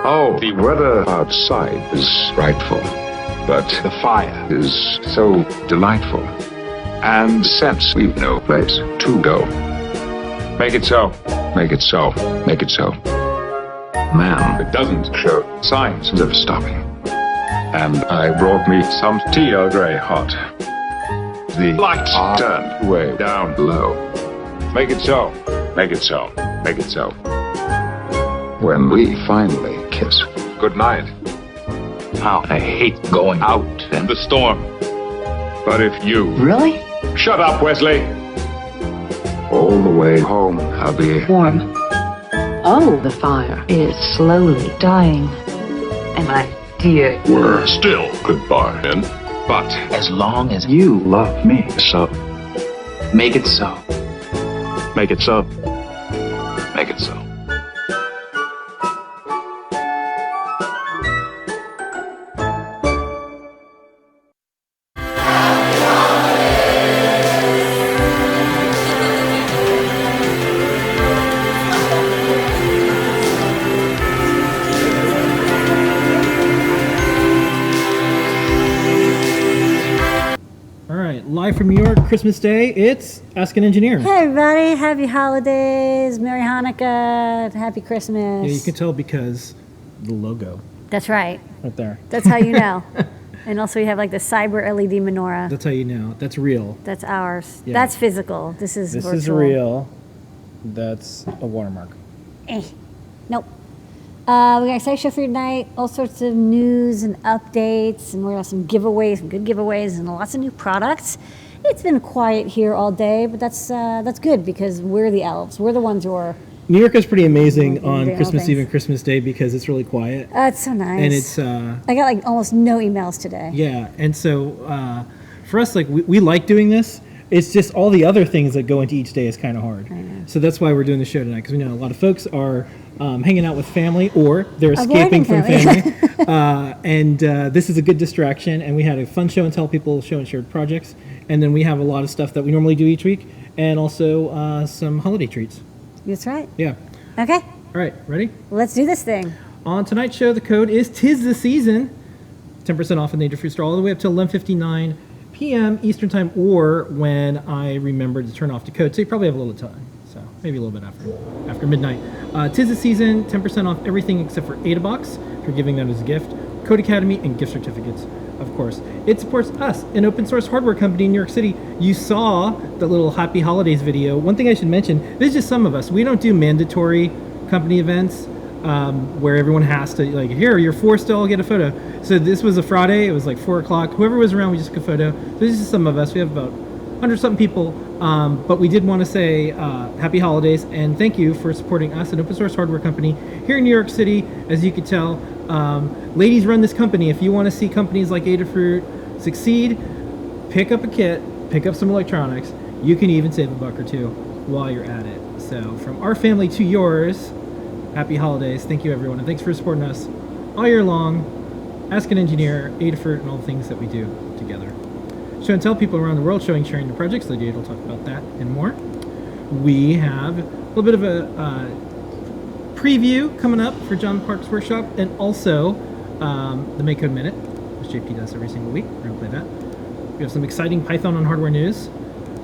Oh, the weather outside is frightful, but the fire is so delightful. And since we've no place to go, make it so. Make it so. Make it so. Man, it doesn't show signs of stopping. And I brought me some tea Earl Grey hot. The lights are turned way down low. Make it so. Make it so. Make it so. When we finally kiss goodnight. How I hate going out in the storm. But if you... Really? Shut up, Wesley! All the way home, I'll be... Warm. Oh, the fire is slowly dying. And my dear... We're still goodbye, then. But As long as you love me so, make it so. make it so. Make it so. Live from New York, Christmas Day, it's Ask an Engineer. Hey everybody, happy holidays, Merry Hanukkah, Happy Christmas. Yeah, you can tell because the logo That's right. right there. That's how you know. And also we have like the cyber LED menorah. That's how you know. That's real. That's ours. Yeah. That's physical. This is This virtual. is real. That's a watermark. Nope. We got an exciting show for you tonight. All sorts of news and updates, and we're gonna have some giveaways, some good giveaways, and lots of new products. It's been quiet here all day, but that's good because we're the elves. We're the ones who are. New York is pretty amazing Doing on all Christmas things. Eve and Christmas Day because it's really quiet. It's so nice. And it's, I got like almost no emails today. yeah. And so for us, like, we like doing this. It's just all the other things that go into each day is kind of hard. I know. So that's why we're doing the show tonight because we know a lot of folks are hanging out with family or they're escaping Avoiding from family. family. And this is a good distraction. And we had a fun show and tell people show and shared projects. And then we have a lot of stuff that we normally do each week and also some holiday treats. That's right. Yeah. Okay, All right. Ready? let's do this thing. On tonight's show, the code is "Tis the Season." 10% off in the Adafruit store all the way up till 11:59 p.m. Eastern Time, or when I remember to turn off the code. So you probably have a little time. So maybe a little bit after midnight. "Tis the Season." 10% off everything except for AdaBox if you're giving that as a gift. Code Academy and gift certificates, of course. It supports us, an open source hardware company in New York City. You saw the little Happy Holidays video. One thing I should mention, this is just some of us. We don't do mandatory company events where everyone has to, like, here, you're forced to all get a photo. So this was a Friday. It was like 4 o'clock. Whoever was around, we just took a photo. So this is just some of us. We have about 100-something people. But we did want to say happy holidays and thank you for supporting us, an open source hardware company here in New York City. As you can tell, ladies run this company. If you want to see companies like Adafruit succeed, pick up a kit, pick up some electronics. You can even save $1 or $2 while you're at it. So from our family to yours, happy holidays. Thank you, everyone. And thanks for supporting us all year long. Ask an Engineer, Adafruit, and all the things that we do together. Show and tell people around the world, showing, sharing the projects. Lydia will talk about that and more. We have a little bit of a preview coming up for John Park's workshop, and also the Makecode Minute, which JP does every single week. We're going to play that. We have some exciting Python on hardware news,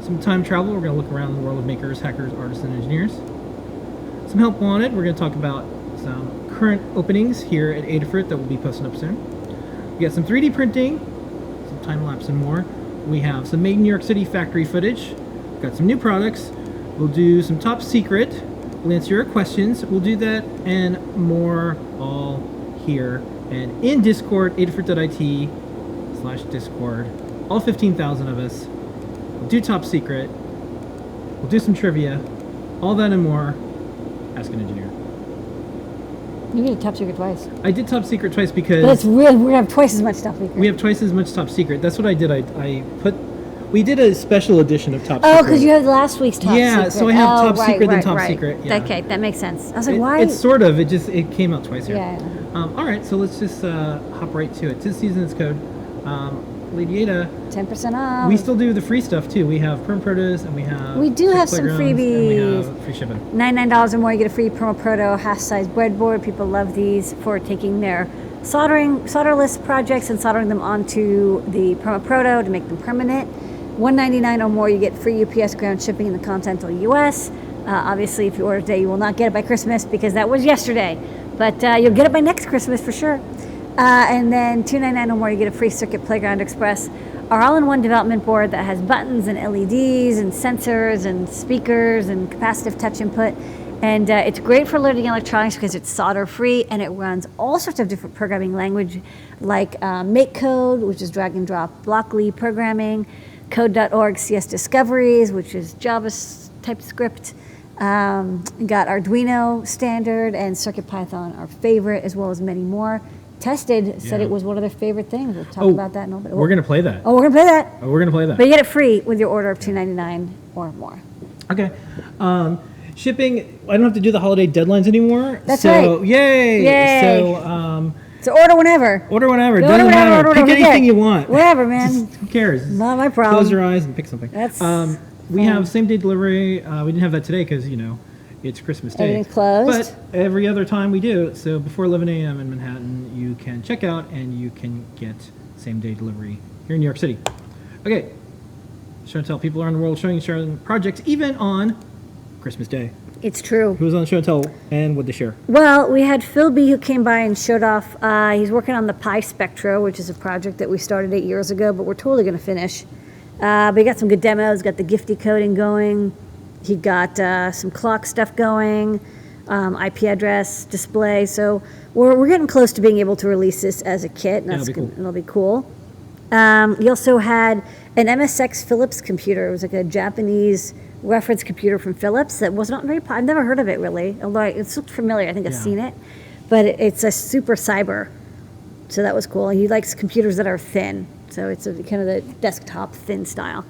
some time travel. We're going to look around the world of makers, hackers, artists, and engineers. Some help wanted. We're going to talk about some current openings here at Adafruit that will be posted up soon. We got some 3D printing, some time lapse, and more. We have some made in New York City factory footage. We've got some new products. We'll do some top secret. We'll answer your questions. We'll do that and more all here and in Discord, adafruit.it/Discord. All 15,000 of us. We'll do top secret. We'll do some trivia. All that and more. Ask an Engineer. You did top secret twice. I did top secret twice because But it's real. We're gonna have twice as much top secret. we have twice as much top secret. That's what I did. We did a special edition of top secret. Oh, because you had last week's top secret. Yeah, so I have top right, secret and right, top right. secret. Yeah. Okay, that makes sense. I was like, why? It's sort of. It came out twice here. Yeah. All right, so let's just hop right to it. This season's code. Lady Ada. 10% off. We still do the free stuff too. We have perm protos and we have. We do have some playgrounds, and we freebies. have free shipping. $99 or more, you get a free Perma Proto half-size breadboard. People love these for taking their solderless projects and soldering them onto the Perma Proto to make them permanent. $199 or more, you get free UPS ground shipping in the continental U.S. Obviously, if you order today, you will not get it by Christmas because that was yesterday. But you'll get it by next Christmas for sure. And then $299 or more, you get a free Circuit Playground Express, our all-in-one development board that has buttons and LEDs and sensors and speakers and capacitive touch input. And it's great for learning electronics because it's solder-free and it runs all sorts of different programming language like Makecode, which is drag and drop Blockly programming, Code.org CS Discoveries, which is Java TypeScript. Got Arduino standard and CircuitPython, our favorite, as well as many more. Tested said it was one of their favorite things. We'll talk about that in a little bit. We're gonna play that. Oh, we're gonna play that. Oh, we're gonna play that. But you get it free with your order of $299 or more. Okay. Shipping. I don't have to do the holiday deadlines anymore. That's so, right. Yay! Yay. So order whenever. Order whenever. Order Doesn't whenever, matter. order Pick whenever. anything you want. Whatever, man. Who cares? Not my problem. Close your eyes and pick something. That's we have same day delivery. We didn't have that today because it's Christmas Day. Everything's closed. But every other time we do. So before 11 a.m. in Manhattan, you can check out and you can get same day delivery here in New York City. Okay. Show and tell. People around the world sharing projects even on Christmas Day. It's true. Who was on Show and Tell and what they share? Well, we had Phil B. who came by and showed off. He's working on the Pi Spectra, which is a project that we started 8 years ago, but we're totally going to finish. But he got some good demos, got the Gifty coding going. He got some clock stuff going, IP address, display. So we're getting close to being able to release this as a kit, and it'll be cool. He also had an MSX Philips computer. It was like a Japanese reference computer from Philips that was not very I've never heard of it really, although it's looked familiar. I think I've seen it, but it's a super cyber, so that was cool. He likes computers that are thin, so it's kind of the desktop thin style.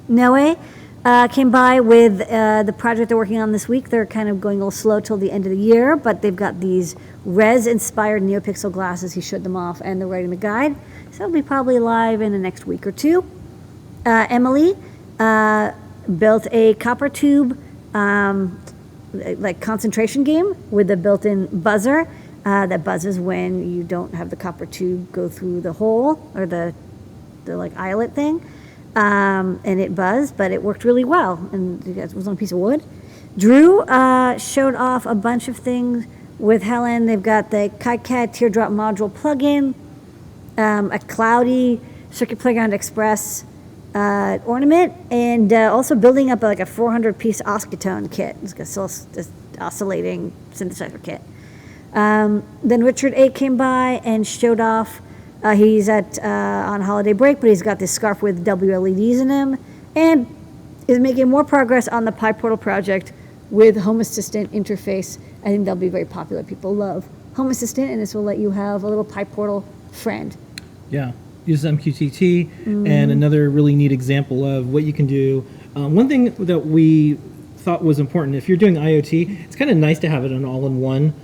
Noe came by with the project they're working on this week. They're kind of going a little slow till the end of the year, but they've got these res-inspired NeoPixel glasses. He showed them off, and they're writing the guide, so it'll be probably live in the next week or two. Emily built a copper tube like concentration game with a built-in buzzer that buzzes when you don't have the copper tube go through the hole or the like eyelet thing, and it buzzed, but it worked really well, and it was on a piece of wood. Drew showed off a bunch of things with Helen. They've got the KiCad Teardrop module plugin, a cloudy Circuit Playground Express ornament, and also building up like a 400-piece Oscatone kit. It's like a oscillating synthesizer kit. Then Richard A. came by and showed off. He's on holiday break, but he's got this scarf with WLEDs in him, and is making more progress on the PyPortal project with Home Assistant interface. I think that'll be very popular. People love Home Assistant, and this will let you have a little PyPortal friend. Yeah. Uses MQTT, and another really neat example of what you can do. One thing that we thought was important, if you're doing IoT, it's kind of nice to have it an all-in-one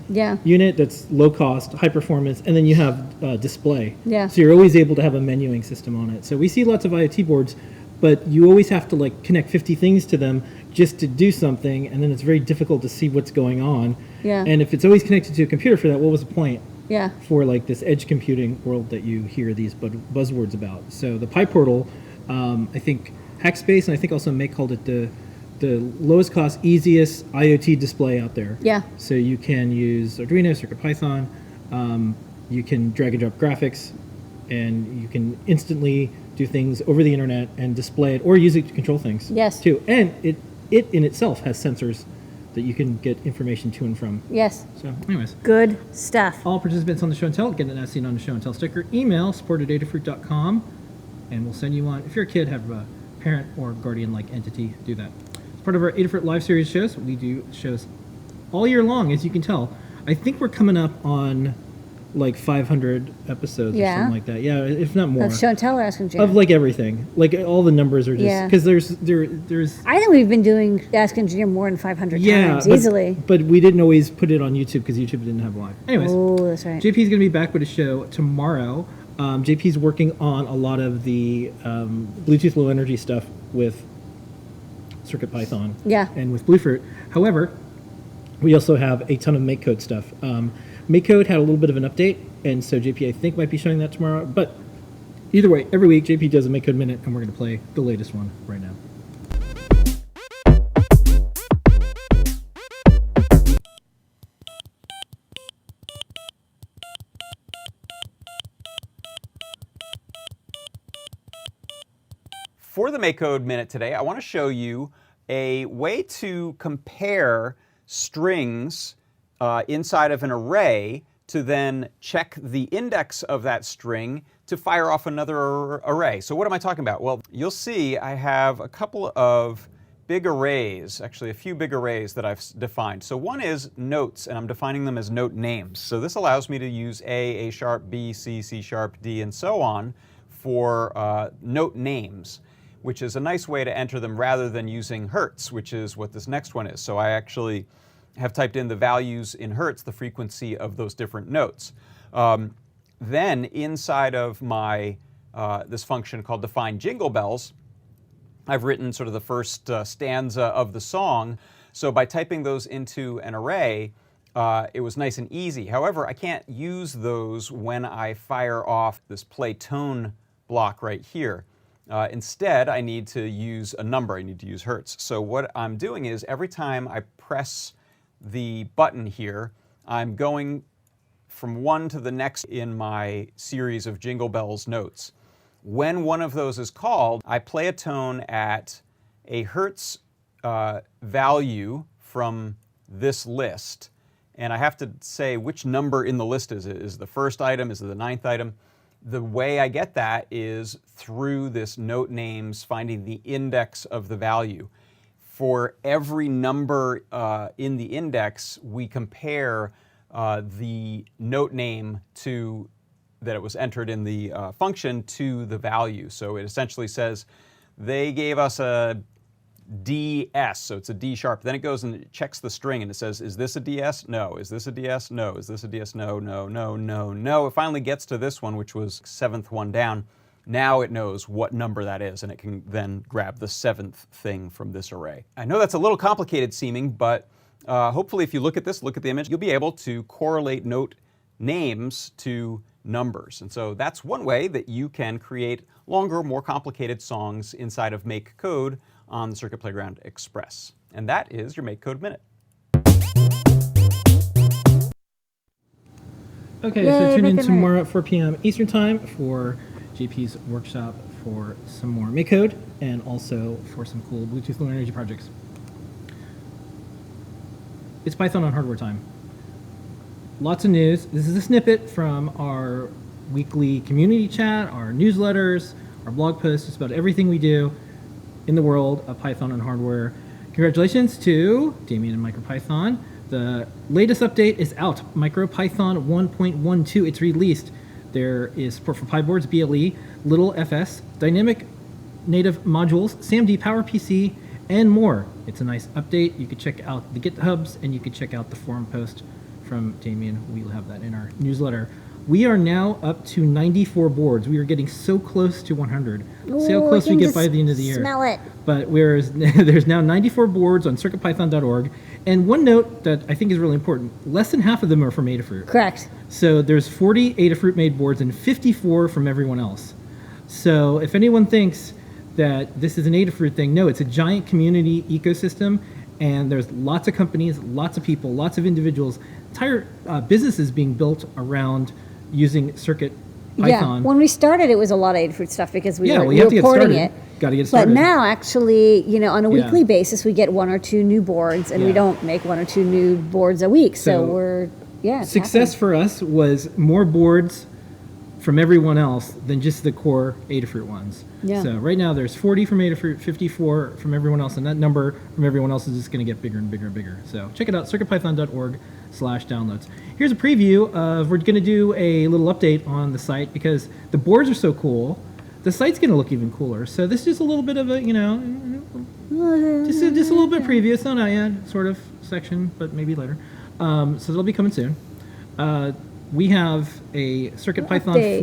unit that's low cost, high performance, and then you have display. Yeah. So you're always able to have a menuing system on it. So we see lots of IoT boards, but you always have to like connect 50 things to them just to do something, and then it's very difficult to see what's going on. Yeah. And if it's always connected to a computer for that, what was the point? Yeah. For like this edge computing world that you hear these buzzwords about. So the PyPortal, I think Hackspace, and I think also Make called it the lowest cost, easiest IoT display out there. Yeah. So you can use Arduino, CircuitPython, you can drag and drop graphics, and you can instantly do things over the internet and display it, or use it to control things. Yes. Too. And it in itself has sensors that you can get information to and from. Yes. So anyways. Good stuff. All participants on the Show and Tell get an as seen on the Show and Tell sticker. Email support@adafruit.com, and we'll send you one. If you're a kid, have a parent or guardian-like entity, do that. As part of our Adafruit live series shows, we do shows all year long, as you can tell. I think we're coming up on like 500 episodes or something like that. Yeah, if not more. Of Show and Tell or Ask Engineer? Of like everything. Like all the numbers are just, because there's... I think we've been doing Ask Engineer more than 500 times, easily. But we didn't always put it on YouTube because YouTube didn't have live. Anyways. Oh, that's right. JP is going to be back with a show tomorrow. JP's working on a lot of the Bluetooth Low Energy stuff with CircuitPython and with Bluefruit. However, we also have a ton of Makecode stuff. Makecode had a little bit of an update, and so JP, I think, might be showing that tomorrow. But either way, every week JP does a Makecode Minute, and we're going to play the latest one right now. For the Makecode Minute today, I want to show you a way to compare strings inside of an array to then check the index of that string to fire off another array. So what am I talking about? Well, you'll see I have a couple of big arrays, actually a few big arrays that I've defined. So one is notes, and I'm defining them as note names. So this allows me to use A sharp, B, C, C sharp, D, and so on for note names, which is a nice way to enter them rather than using hertz, which is what this next one is. So I actually have typed in the values in hertz, the frequency of those different notes. Then inside of my this function called define jingle bells, I've written sort of the first stanza of the song. So by typing those into an array, it was nice and easy. However, I can't use those when I fire off this play tone block right here. Instead, I need to use a number. I need to use hertz. So what I'm doing is every time I press the button here, I'm going from one to the next in my series of Jingle Bells notes. When one of those is called, I play a tone at a hertz value from this list. And I have to say which number in the list is it. Is it the first item? Is it the ninth item? The way I get that is through this note names, finding the index of the value. For every number in the index, we compare the note name to that it was entered in the function to the value. So it essentially says they gave us a DS, so it's a D sharp. Then it goes and it checks the string and it says, is this a DS? No. Is this a DS? No. Is this a DS? No, no, no, no, no. It finally gets to this one, which was seventh one down. Now it knows what number that is, and it can then grab the seventh thing from this array. I know that's a little complicated seeming, but hopefully if you look at this, look at the image, you'll be able to correlate note names to numbers. And so that's one way that you can create longer, more complicated songs inside of Makecode on the Circuit Playground Express. And that is your Makecode Minute. Okay, so tune in tomorrow at 4 p.m. Eastern Time for JP's workshop for some more Makecode and also for some cool Bluetooth Low Energy projects. It's Python on hardware time. Lots of news. This is a snippet from our weekly community chat, our newsletters, our blog posts, just about everything we do in the world of Python and hardware. Congratulations to Damien and MicroPython. The latest update is out, MicroPython 1.12. It's released. There is support for PyBoards, BLE, Little FS, dynamic native modules, SAMD, PowerPC, and more. It's a nice update. You could check out the GitHubs and you could check out the forum post from Damien. We'll have that in our newsletter. We are now up to 94 boards. We are getting so close to 100. See how close we get by the end of the year. Smell it. But there's now 94 boards on CircuitPython.org. And one note that I think is really important, less than half of them are from Adafruit. Correct. So there's 40 Adafruit made boards and 54 from everyone else. So if anyone thinks that this is an Adafruit thing, no, it's a giant community ecosystem. And there's lots of companies, lots of people, lots of individuals, entire businesses being built around using CircuitPython. Yeah, when we started, it was a lot of Adafruit stuff because we were you have to reporting get started. Got to get started. But now, actually, on a weekly basis, we get 1 or 2 new boards, and we don't make 1 or 2 new boards a week. So we're, it's success happening. for us was more boards from everyone else than just the core Adafruit ones. Yeah. So right now, there's 40 from Adafruit, 54 from everyone else, and that number from everyone else is just going to get bigger and bigger and bigger. So check it out, circuitpython.org/downloads. Here's a preview of, we're going to do a little update on the site because the boards are so cool. The site's going to look even cooler. So this is just a little bit of a, just a little bit preview. It's not out yet, sort of section, but maybe later. So that'll be coming soon. We have a CircuitPython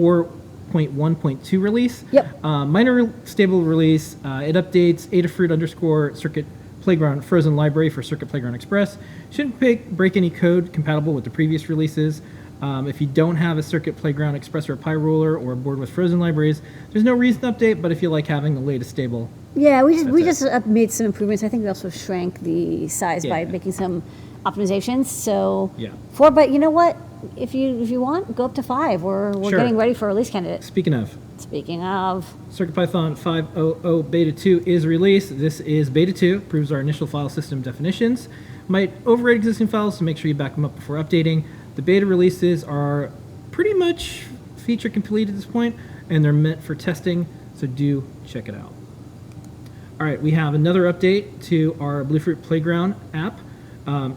3.1.2 release. Yep. Minor stable release. It updates Adafruit _ Circuit Playground Frozen Library for Circuit Playground Express. Shouldn't break any code compatible with the previous releases. If you don't have a Circuit Playground Express or a Pi ruler or a board with frozen libraries, there's no reason to update, but if you like having the latest stable. Yeah, we That's just made some improvements. I think we also shrank the size by Yeah. making some optimizations. So Yeah. 4, but you know what? If you want, go up to 5. We're Sure. getting ready for a release candidate. Speaking of, Speaking of, CircuitPython 5.0.0 Beta 2 is released. This is Beta 2, proves our initial file system definitions. Might overwrite existing files, so make sure you back them up before updating. The beta releases are pretty much feature complete at this point, and they're meant for testing, so do check it out. All right, we have another update to our Bluefruit Playground app.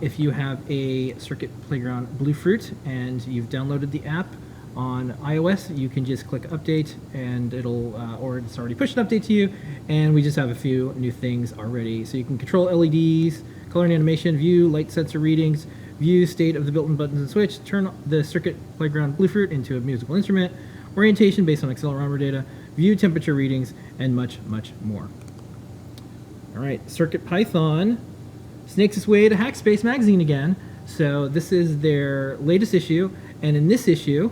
If you have a Circuit Playground Bluefruit and you've downloaded the app on iOS, you can just click update and it'll, or it's already pushed an update to you, and we just have a few new things already. So you can control LEDs, color and animation, view light sensor readings, view state of the built-in buttons and switch, turn the Circuit Playground Bluefruit into a musical instrument, orientation based on accelerometer data, view temperature readings, and much, much more. All right, CircuitPython snakes its way to Hackspace magazine again. So this is their latest issue, and in this issue,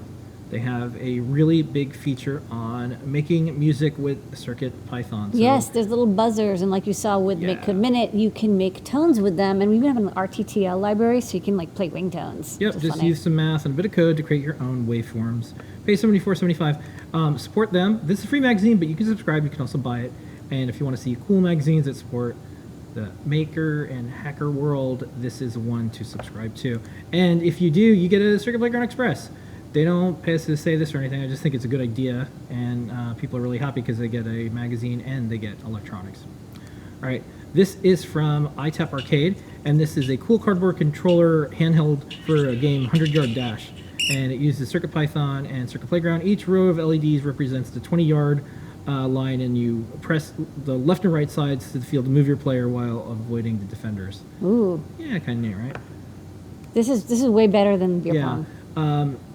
they have a really big feature on making music with CircuitPython. So yes, there's little buzzers, and like you saw with Yeah. Makecode Minute, you can make tones with them, and we even have an RTTL library, so you can like play ringtones. Yep, which is just funny. use some math and a bit of code to create your own waveforms. Pay $74.75. Support them. This is a free magazine, but you can subscribe. You can also buy it. And if you want to see cool magazines that support the maker and hacker world, this is one to subscribe to. And if you do, you get a Circuit Playground Express. They don't pay us to say this or anything. I just think it's a good idea, and people are really happy because they get a magazine and they get electronics. All right, this is from iTap Arcade, and this is a cool cardboard controller handheld for a game 100-yard dash. And it uses CircuitPython and Circuit Playground. Each row of LEDs represents the 20-yard line, and you press the left and right sides to the field to move your player while avoiding the defenders. Ooh, Yeah, kind of neat, right? this is way better than beer pong.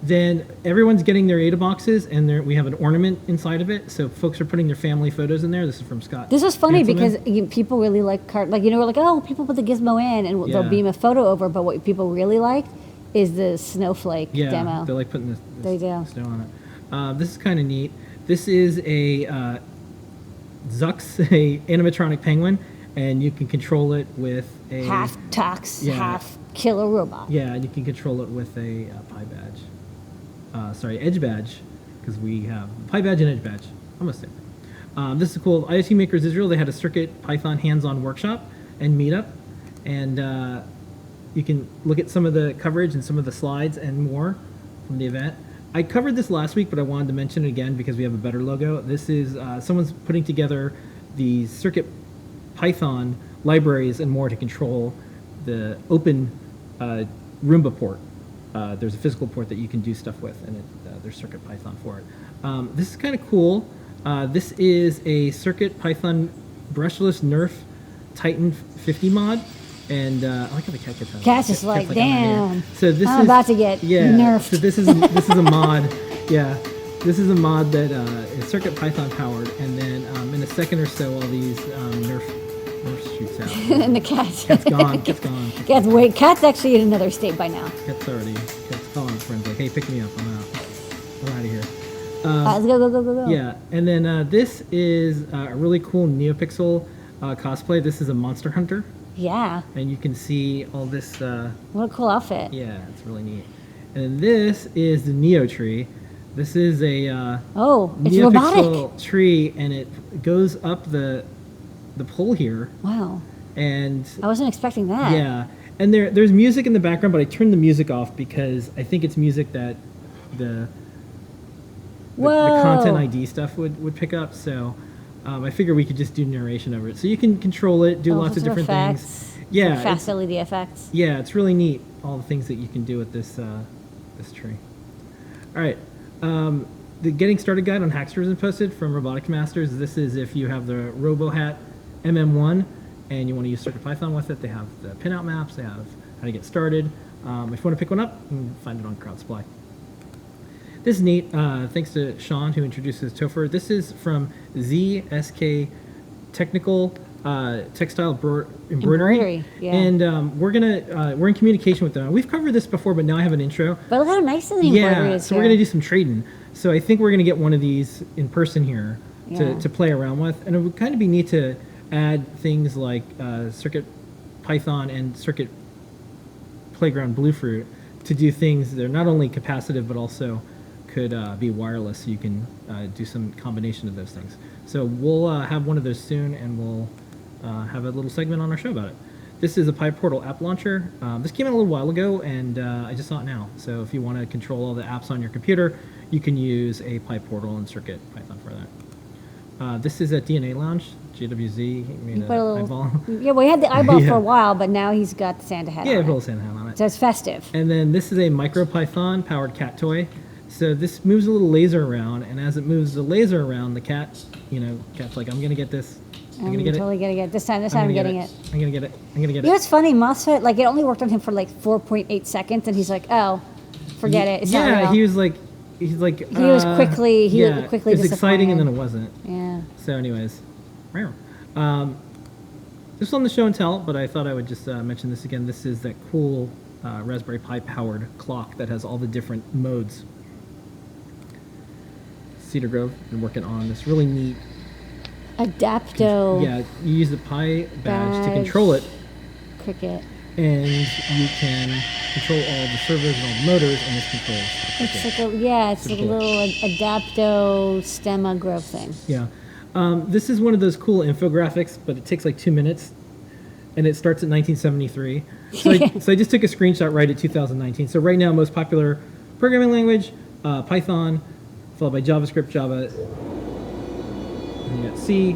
Then everyone's getting their ADA boxes, and we have an ornament inside of it. So folks are putting their family photos in there. This is from Scott. This was funny Hanselman. because people really like we're like, oh, people put the gizmo in and Yeah. they'll beam a photo over, but what people really liked is the snowflake Yeah, demo. they like putting this They do. snow on it. This is kind of neat. This is a Zux, a animatronic penguin, and you can control it with a Half tox, Yeah. half killer robot. Yeah, and you can control it with a Pi badge. Edge badge, because we have Pi badge and Edge badge. Almost there. This is cool. IoT Makers Israel, they had a Circuit Python hands-on workshop and meetup, and you can look at some of the coverage and some of the slides and more from the event. I covered this last week, but I wanted to mention it again because we have a better logo. This is someone's putting together the Circuit Python libraries and more to control the open Roomba port. There's a physical port that you can do stuff with, and there's Circuit Python for it. This is kind of cool. This is a Circuit Python brushless Nerf Titan 50 mod, and I like how the cat gets on. Cat's just like, on my ear. damn, So this I'm is about to get nerfed. So this is a mod. Yeah, this is a mod that is Circuit Python powered, and then in a second or so, all these Nerf shoots out. and the cat. Cat's gone. Cat's gone. Cat's actually in another state by now. Cat's calling his friends like, hey, pick me up. I'm out. I'm out of here. Let's go. Yeah, and then this is a really cool NeoPixel cosplay. This is a Monster Hunter, Yeah. and you can see all this. What a cool outfit. Yeah, it's really neat. And this is the Neo tree. This is a Oh, it's robotic. NeoPixel tree, and it goes up the pole here, Wow. and I wasn't expecting that. yeah, and there's music in the background, but I turned the music off because I think it's music that the Whoa. content ID stuff would pick up. So I figure we could just do narration over it. So you can control it, do lots of different effects, things. Yeah, like fast LED effects. yeah, it's really neat. All the things that you can do with this this tree. All right, the getting started guide on Hacksters is posted from Robotics Masters. This is if you have the RoboHat MM1 and you want to use CircuitPython with it. They have the pinout maps. They have how to get started. If you want to pick one up, you can find it on CrowdSupply. This is neat. Thanks to Sean who introduces Topher. This is from ZSK Technical Textile Embroidery. Yeah. And we're in communication with them. We've covered this before, but now I have an intro. But look how nice the embroidery is so here. we're gonna do some trading. So I think we're gonna get one of these in person here Yeah. to play around with, and it would kind of be neat to add things like Circuit Python and Circuit Playground Bluefruit to do things that are not only capacitive but also could be wireless, so you can do some combination of those things. So we'll have one of those soon, and we'll have a little segment on our show about it. This is a PyPortal app launcher. This came out a little while ago, and I just saw it now. So if you want to control all the apps on your computer, you can use a PyPortal and Circuit Python for that. This is at DNA Lounge, JWZ. He made Put a an little, eyeball. yeah, well, he had the eyeball Yeah. for a while, but now he's got the Santa hat Yeah, on put a it. little Santa hat on it. So it's festive. And then this is a MicroPython powered cat toy. So this moves a little laser around, and as it moves the laser around, the cat's like, I'm gonna get this. I'm gonna get totally it. gonna get it. This time I'm I'm getting it. I'm gonna get it. I'm gonna get You know it. what's funny? MOSFET, like, it only worked on him for like 4.8 seconds, and he's like, oh, forget it. It's not Yeah, real. he was quickly. He was quickly It was exciting, and then disappointed. it wasn't. Yeah. So, anyways, this is on the show and tell, but I thought I would just mention this again. This is that cool Raspberry Pi powered clock that has all the different modes. Cedar Grove been working on this really neat. Adapto. Yeah, you use the Pi badge to Badge. control it, Cricket. and you can control all the servers and all the motors, and this controls. the It's Cricket. like it's like a Super cool. little Adapto Stemma Grove thing. Yeah. This is one of those cool infographics, but it takes like 2 minutes, and it starts at 1973. So I just took a screenshot right at 2019. So right now, most popular programming language, Python, followed by JavaScript, Java, and you got C,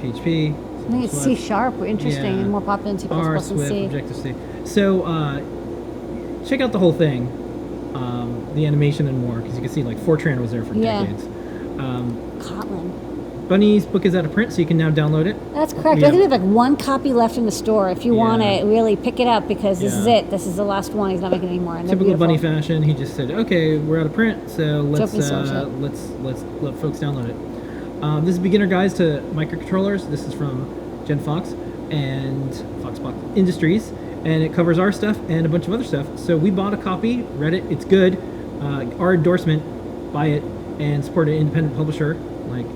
PHP. I think it's C Sharp. We're interesting Yeah. and more popular than C++ R, and Swift, C. Objective-C. So check out the whole thing, the animation and more, because you can see like Fortran was there for Yeah. decades. Kotlin. Bunny's book is out of print, so you can now download it. That's correct. Yeah. I think we have like one copy left in the store. If you want Yeah. to really pick it up, because this is Yeah. it. This is the last one. He's not making any more. And they're Typical Bunny beautiful. fashion, he just said, "Okay, we're out of print, so let's open source it. let's let folks download it." This is beginner guides to microcontrollers. This is from Jen Fox and Foxbox Industries, and it covers our stuff and a bunch of other stuff. So we bought a copy, read it, it's good. Our endorsement, buy it and support an independent publisher like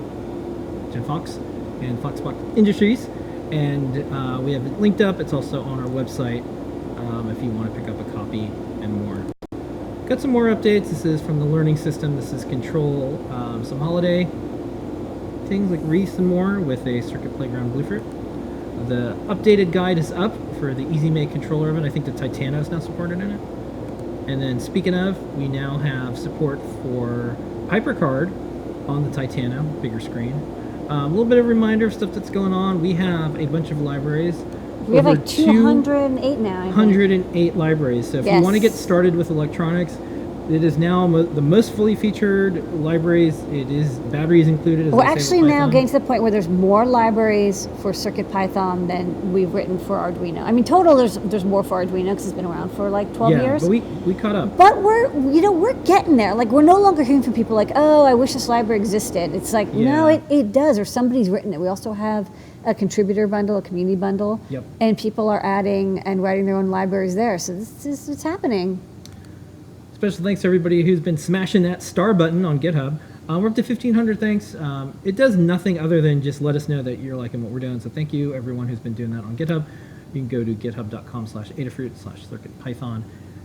Jen Fox and Foxbox Industries, and we have it linked up. It's also on our website if you want to pick up a copy and more. Got some more updates. This is from the learning system. This is control some holiday things like wreaths and more with a Circuit Playground Bluefruit. The updated guide is up for the Easy Make controller of it. I think the Titano is now supported in it. And then speaking of, we now have support for HyperCard on the Titano, bigger screen. A little bit of a reminder of stuff that's going on. We have a bunch of libraries. We have Over like 208 now. I think. 208 libraries. So if you want to get Yes. started with electronics, it is now the most fully featured libraries. It is batteries included. As We're they say actually with now Python. getting to the point where there's more libraries for Circuit Python than we've written for Arduino. I mean, total there's more for Arduino because it's been around for like 12 yeah, years. but we caught up. But we're getting there. Like, we're no longer hearing from people like, oh, I wish this library existed. It's like, no, Yeah. it does, or somebody's written it. We also have a contributor bundle, a community bundle, Yep. and people are adding and writing their own libraries there. So this is what's happening. Special thanks to everybody who's been smashing that star button on GitHub. We're up to 1,500 thanks. It does nothing other than just let us know that you're liking what we're doing. So thank you, everyone who's been doing that on GitHub. You can go to github.com/Adafruit/CircuitPython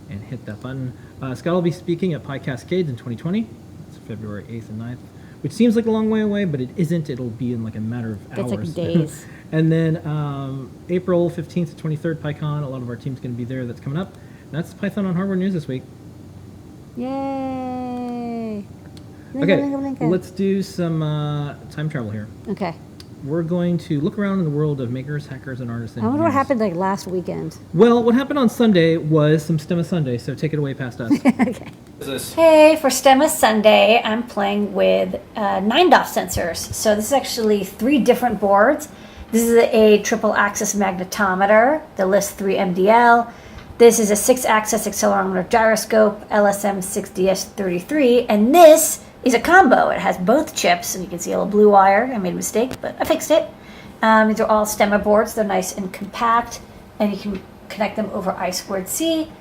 and hit that button. Scott will be speaking at Pi Cascades in 2020. It's February 8th and 9th, which seems like a long way away, but it isn't. It'll be in like a matter of That's hours. like days. And then April 15th to 23rd, PyCon. A lot of our team's going to be there. That's coming up. And that's Python on Hardware News this week. Yay! Okay, Linka. let's do some time travel here. Okay. We're going to look around in the world of makers, hackers, and artists. I wonder what happened like last weekend. Well, what happened on Sunday was some Stemma Sunday, so take it away past us. Okay. Hey, for Stemma Sunday, I'm playing with 9-DOF sensors. So this is actually 3 different boards. This is a triple axis magnetometer, the LIS 3 MDL, This is a 6-axis accelerometer gyroscope, LSM6DS33, and this is a combo. It has both chips, and you can see a little blue wire. I made a mistake, but I fixed it. These are all stemma boards. They're nice and compact, and you can connect them over I2C.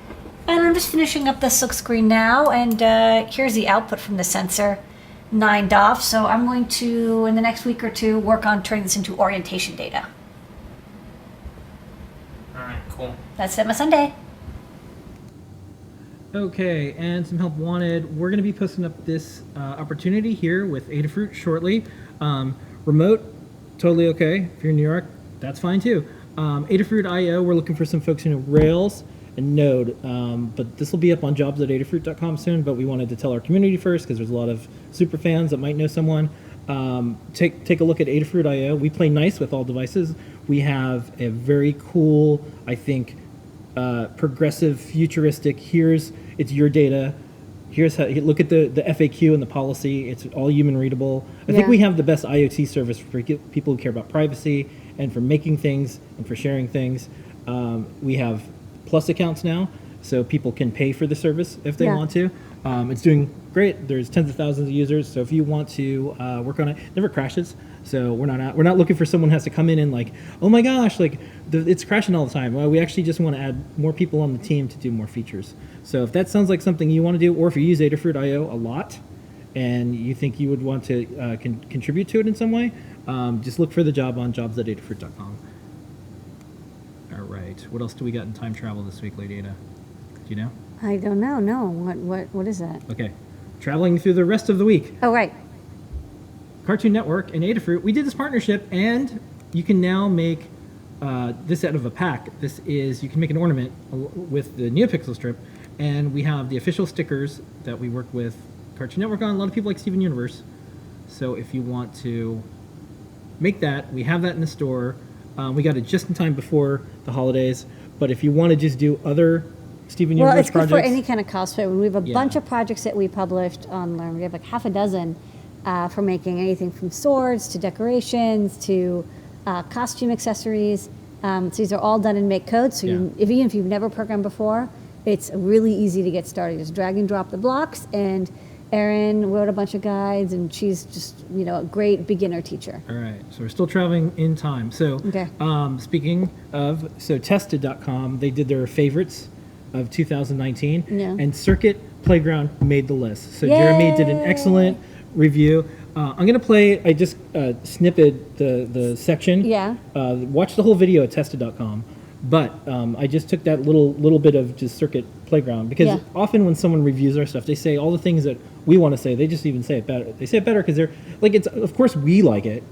And I'm just finishing up the silk screen now, and here's the output from the sensor, 9 DOF. So I'm going to, in the next week or two, work on turning this into orientation data. All right, cool. That's it, my Sunday. Okay, and some help wanted. We're going to be posting up this opportunity here with Adafruit shortly. Remote, totally okay. If you're in New York, that's fine too. Adafruit IO, we're looking for some folks who know Rails and Node, but this will be up on jobs.adafruit.com soon, but we wanted to tell our community first because there's a lot of super fans that might know someone. Take a look at Adafruit IO. We play nice with all devices. We have a very cool, I think, progressive, futuristic, it's your data, here's how, look at the FAQ and the policy, it's all human readable. I think we have the best IoT service for people who care about privacy and for making things and for sharing things. We have Plus accounts now, so people can pay for the service if they want to. It's doing great. There's tens of thousands of users, so if you want to work on it, it never crashes. So we're not looking for someone who has to come in and like, oh my gosh, like it's crashing all the time. Well, we actually just want to add more people on the team to do more features. So if that sounds like something you want to do, or if you use Adafruit IO a lot and you think you would want to contribute to it in some way, just look for the job on jobs.adafruit.com. All right, what else do we got in time travel this week, Lady Ada? Do you know? I don't know. No. What is that? Okay, traveling through the rest of the week. Oh, right. Cartoon Network and Adafruit, we did this partnership, and you can now make this out of a pack. This is, you can make an ornament with the NeoPixel strip, and we have the official stickers that we work with Cartoon Network on. A lot of people like Steven Universe, so if you want to make that, we have that in the store. We got it just in time before the holidays, but if you want to just do other Steven Universe projects. Well, it's good for any kind of cosplay. We have a bunch of projects that we published on Learn. We have like half a dozen for making anything from swords to decorations to costume accessories. So these are all done in Makecode. So even if you've never programmed before, it's really easy to get started. Just drag and drop the blocks, and Erin wrote a bunch of guides, and she's just, a great beginner teacer. All right, so we're still traveling in time. So speaking of, tested.com, they did their favorites of 2019, and Circuit Playground made the list. So Jeremy did an excellent review. I'm going to play, I just snippet the section. Watch the whole video at tested.com. But I just took that little bit of just Circuit Playground, because often when someone reviews our stuff, they say all the things that we want to say. They just even say it better. They say it better because they're like, it's, of course we like it.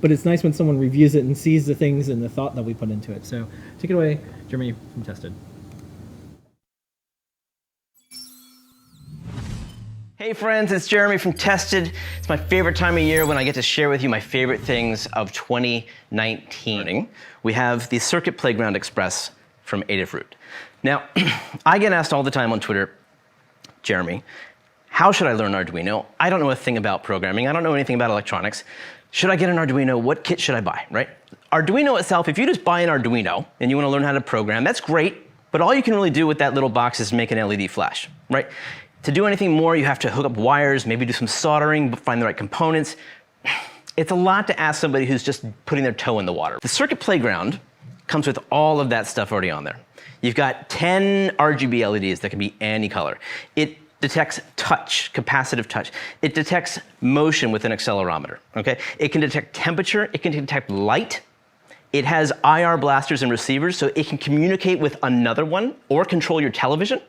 But it's nice when someone reviews it and sees the things and the thought that we put into it. So take it away, Jeremy from Tested. Hey friends, it's Jeremy from Tested. It's my favorite time of year when I get to share with you my favorite things of 2019. We have the Circuit Playground Express from Adafruit. Now, I get asked all the time on Twitter, Jeremy, how should I learn Arduino? I don't know a thing about programming. I don't know anything about electronics. Should I get an Arduino? What kit should I buy, right? Arduino itself, if you just buy an Arduino and you want to learn how to program, that's great, but all you can really do with that little box is make an LED flash, right? To do anything more, you have to hook up wires, maybe do some soldering, find the right components. It's a lot to ask somebody who's just putting their toe in the water. The Circuit Playground comes with all of that stuff already on there. You've got 10 RGB LEDs that can be any color. It detects touch, capacitive touch. It detects motion with an accelerometer, okay? It can detect temperature, it can detect light. It has IR blasters and receivers, so it can communicate with another one or control your television.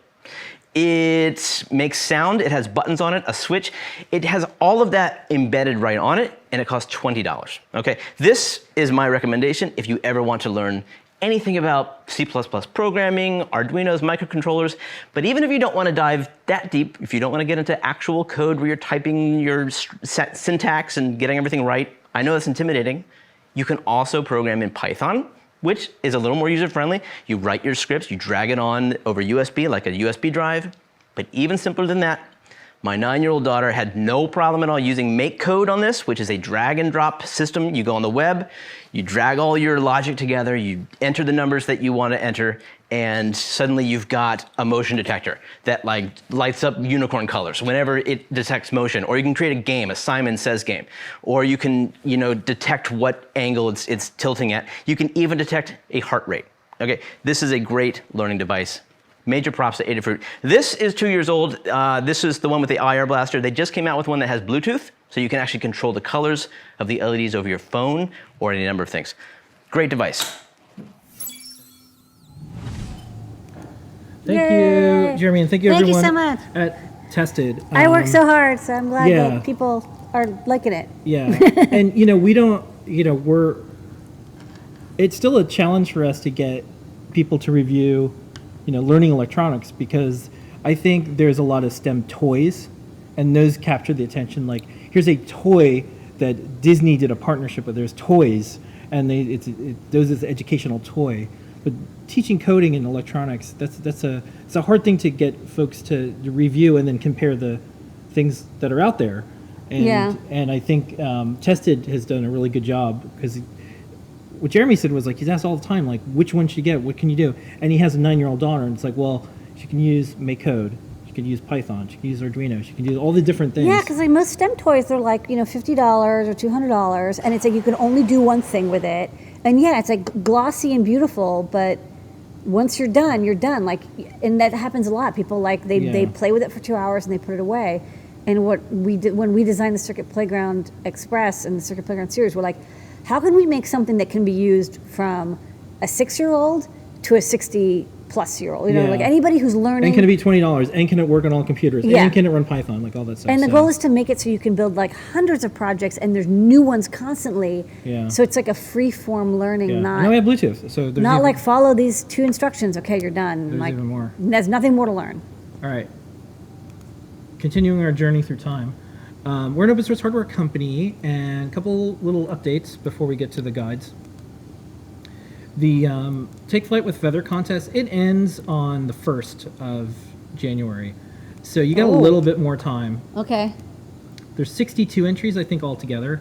It makes sound, it has buttons on it, a switch. It has all of that embedded right on it, and it costs $20, okay? This is my recommendation if you ever want to learn anything about C++ programming, Arduinos, microcontrollers, but even if you don't want to dive that deep, if you don't want to get into actual code where you're typing your syntax and getting everything right, I know that's intimidating, you can also program in Python, which is a little more user-friendly. You write your scripts, you drag it on over USB like a USB drive, but even simpler than that, My 9-year-old daughter had no problem at all using Makecode on this, which is a drag and drop system. You go on the web, you drag all your logic together, you enter the numbers that you want to enter, and suddenly you've got a motion detector that like lights up unicorn colors whenever it detects motion. Or you can create a game, a Simon Says game. Or you can, detect what angle it's tilting at. You can even detect a heart rate. Okay, this is a great learning device. Major props to Adafruit. This is 2 years old. This is the one with the IR blaster. They just came out with one that has Bluetooth, so you can actually control the colors of the LEDs over your phone or any number of things. Great device. Thank Yay. you, Jeremy, and thank you Thank you everyone so much. at Tested. I work so hard, so I'm glad yeah. that people are liking it. Yeah, and we don't, it's still a challenge for us to get people to review, learning electronics, because I think there's a lot of STEM toys, and those capture the attention. Like, here's a toy that Disney did a partnership with. There's toys, and those is an educational toy. But teaching coding in electronics, it's a hard thing to get folks to review and then compare the things that are out there. And I think Tested has done a really good job, because what Jeremy said was, like, he's asked all the time, like, which one should you get? What can you do? And he has a 9-year-old daughter, and it's like, well, she can use Makecode, she can use Python, she can use Arduino, she can use all the different things. Yeah, because like most STEM toys, they're like, $50 or $200, and it's like you can only do one thing with it. And yeah, it's like glossy and beautiful, but once you're done, you're done. Like, and that happens a lot. People they play with it for 2 hours and they put it away. And what we did when we designed the Circuit Playground Express and the Circuit Playground series, we're like, how can we make something that can be used from a 6-year-old to a 60-plus-year-old? Like anybody who's learning. And can it be $20? And can it work on all computers? Yeah. And can it run Python? Like all that stuff. And the goal is to make it so you can build like hundreds of projects, and there's new ones constantly. Yeah. So it's like a free-form learning, Yeah. not Now we have Bluetooth, so there's not like follow these 2 instructions. Okay, you're done. There's Like, even more. There's nothing more to learn. All right. Continuing our journey through time. We're an open source hardware company, and a couple little updates before we get to the guides. The Take Flight with Feather contest, it ends on the 1st of January. So you got a little bit more time. Okay. There's 62 entries, I think, altogether.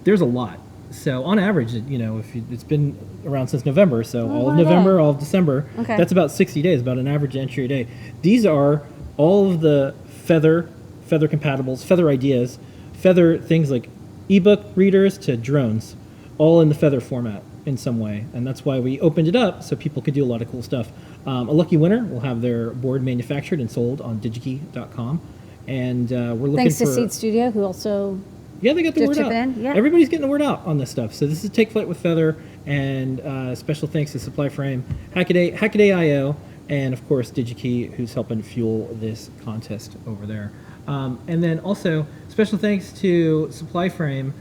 There's a lot. So on average, it's been around since November, so all of November, all of December, Okay. that's about 60 days, about an average entry a day. These are all of the Feather compatibles, Feather ideas, Feather things like ebook readers to drones, all in the Feather format in some way. And that's why we opened it up so people could do a lot of cool stuff. A lucky winner will have their board manufactured and sold on digikey.com. And we're looking Thanks for... to Seed Studio, who also Yeah, they got the just word chip out. in, yeah. Everybody's getting the word out on this stuff. So this is Take Flight with Feather, and special thanks to Supply Frame, Hackaday.io, and of course DigiKey, who's helping fuel this contest over there. And then also special thanks to Supply Frame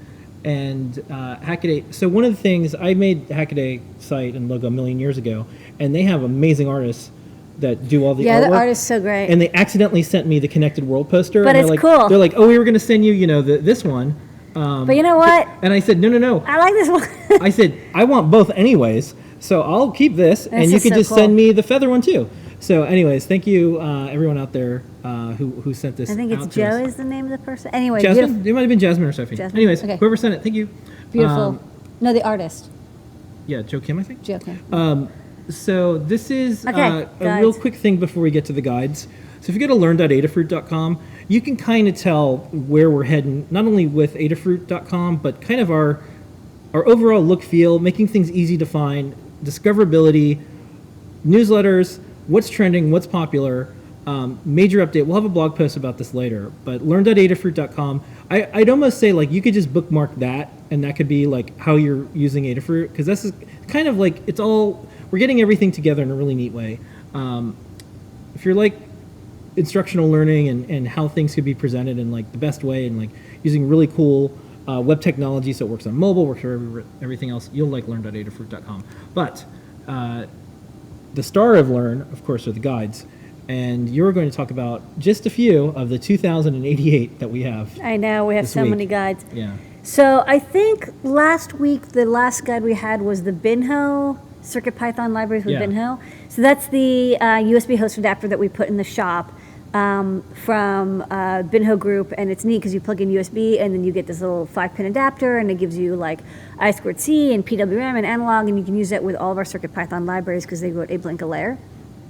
and Hackaday. So one of the things, I made the Hackaday site and logo a million years ago, and they have amazing artists that do all the Yeah, artwork. the art is so great. And they accidentally sent me the Connected World poster. But and it's they're like, cool. They're like, oh, we were going to send you, this one. But you know what? And I said, no. I like this one. I said, I want both anyways, so I'll keep this, and you is can so just cool. send me the Feather one too. So anyways, thank you everyone out there who sent this I think it's out to Joe us. is the name of the person. Anyway, Jasmine? beautiful. It might have been Jasmine or Sophie. Jasmine? Anyways, Okay. whoever sent it, thank you. Beautiful. No, the artist. Yeah, Joe Kim, I think. Joe Kim. So this is Okay, a real guides. quick thing before we get to the guides. So if you go to learn.adafruit.com, you can kind of tell where we're heading, not only with adafruit.com, but kind of our overall look, feel, making things easy to find, discoverability, newsletters, what's trending, what's popular, major update. We'll have a blog post about this later, but learn.adafruit.com. I'd almost say, like, you could just bookmark that, and that could be like how you're using Adafruit, because this is kind of like, it's all, we're getting everything together in a really neat way. If you're like instructional learning and how things could be presented in like the best way, and like using really cool web technology so it works on mobile, works for everything else, you'll like learn.adafruit.com. But the star of Learn, of course, are the guides. And you're going to talk about just a few of the 2,088 that we have. I know, we have this so week. many guides. Yeah. So I think last week, the last guide we had was the Binho, Circuit Python libraries with Yeah. Binho. So that's the USB host adapter that we put in the shop. from Binho Group, and it's neat because you plug in USB and then you get this little 5-pin adapter, and it gives you like I2C and PWM and analog, and you can use that with all of our CircuitPython libraries because they wrote Ablink layer,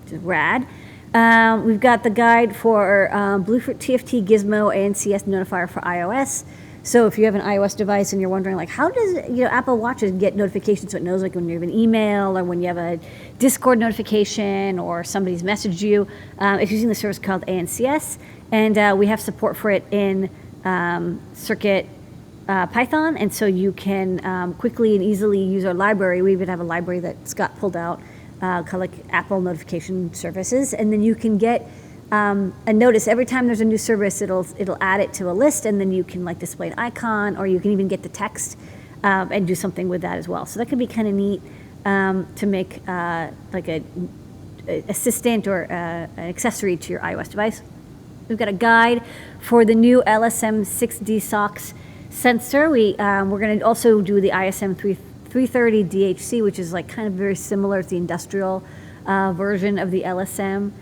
which is rad. We've got the guide for Bluefruit TFT Gizmo ANCS notifier for iOS. So if you have an iOS device and you're wondering like how does Apple Watches get notifications so it knows like when you have an email or when you have a Discord notification or somebody's messaged you, it's using the service called ANCS, and we have support for it in Circuit Python, and so you can quickly and easily use our library. We even have a library that Scott pulled out called like Apple Notification Services, and then you can get a notice every time there's a new service. It'll add it to a list, and then you can like display an icon, or you can even get the text and do something with that as well. So that could be kind of neat to make like a assistant or an accessory to your iOS device. We've got a guide for the new LSM6D SOX sensor. We're going to also do the ISM 330 DHC, which is like kind of very similar to the industrial version of the LSM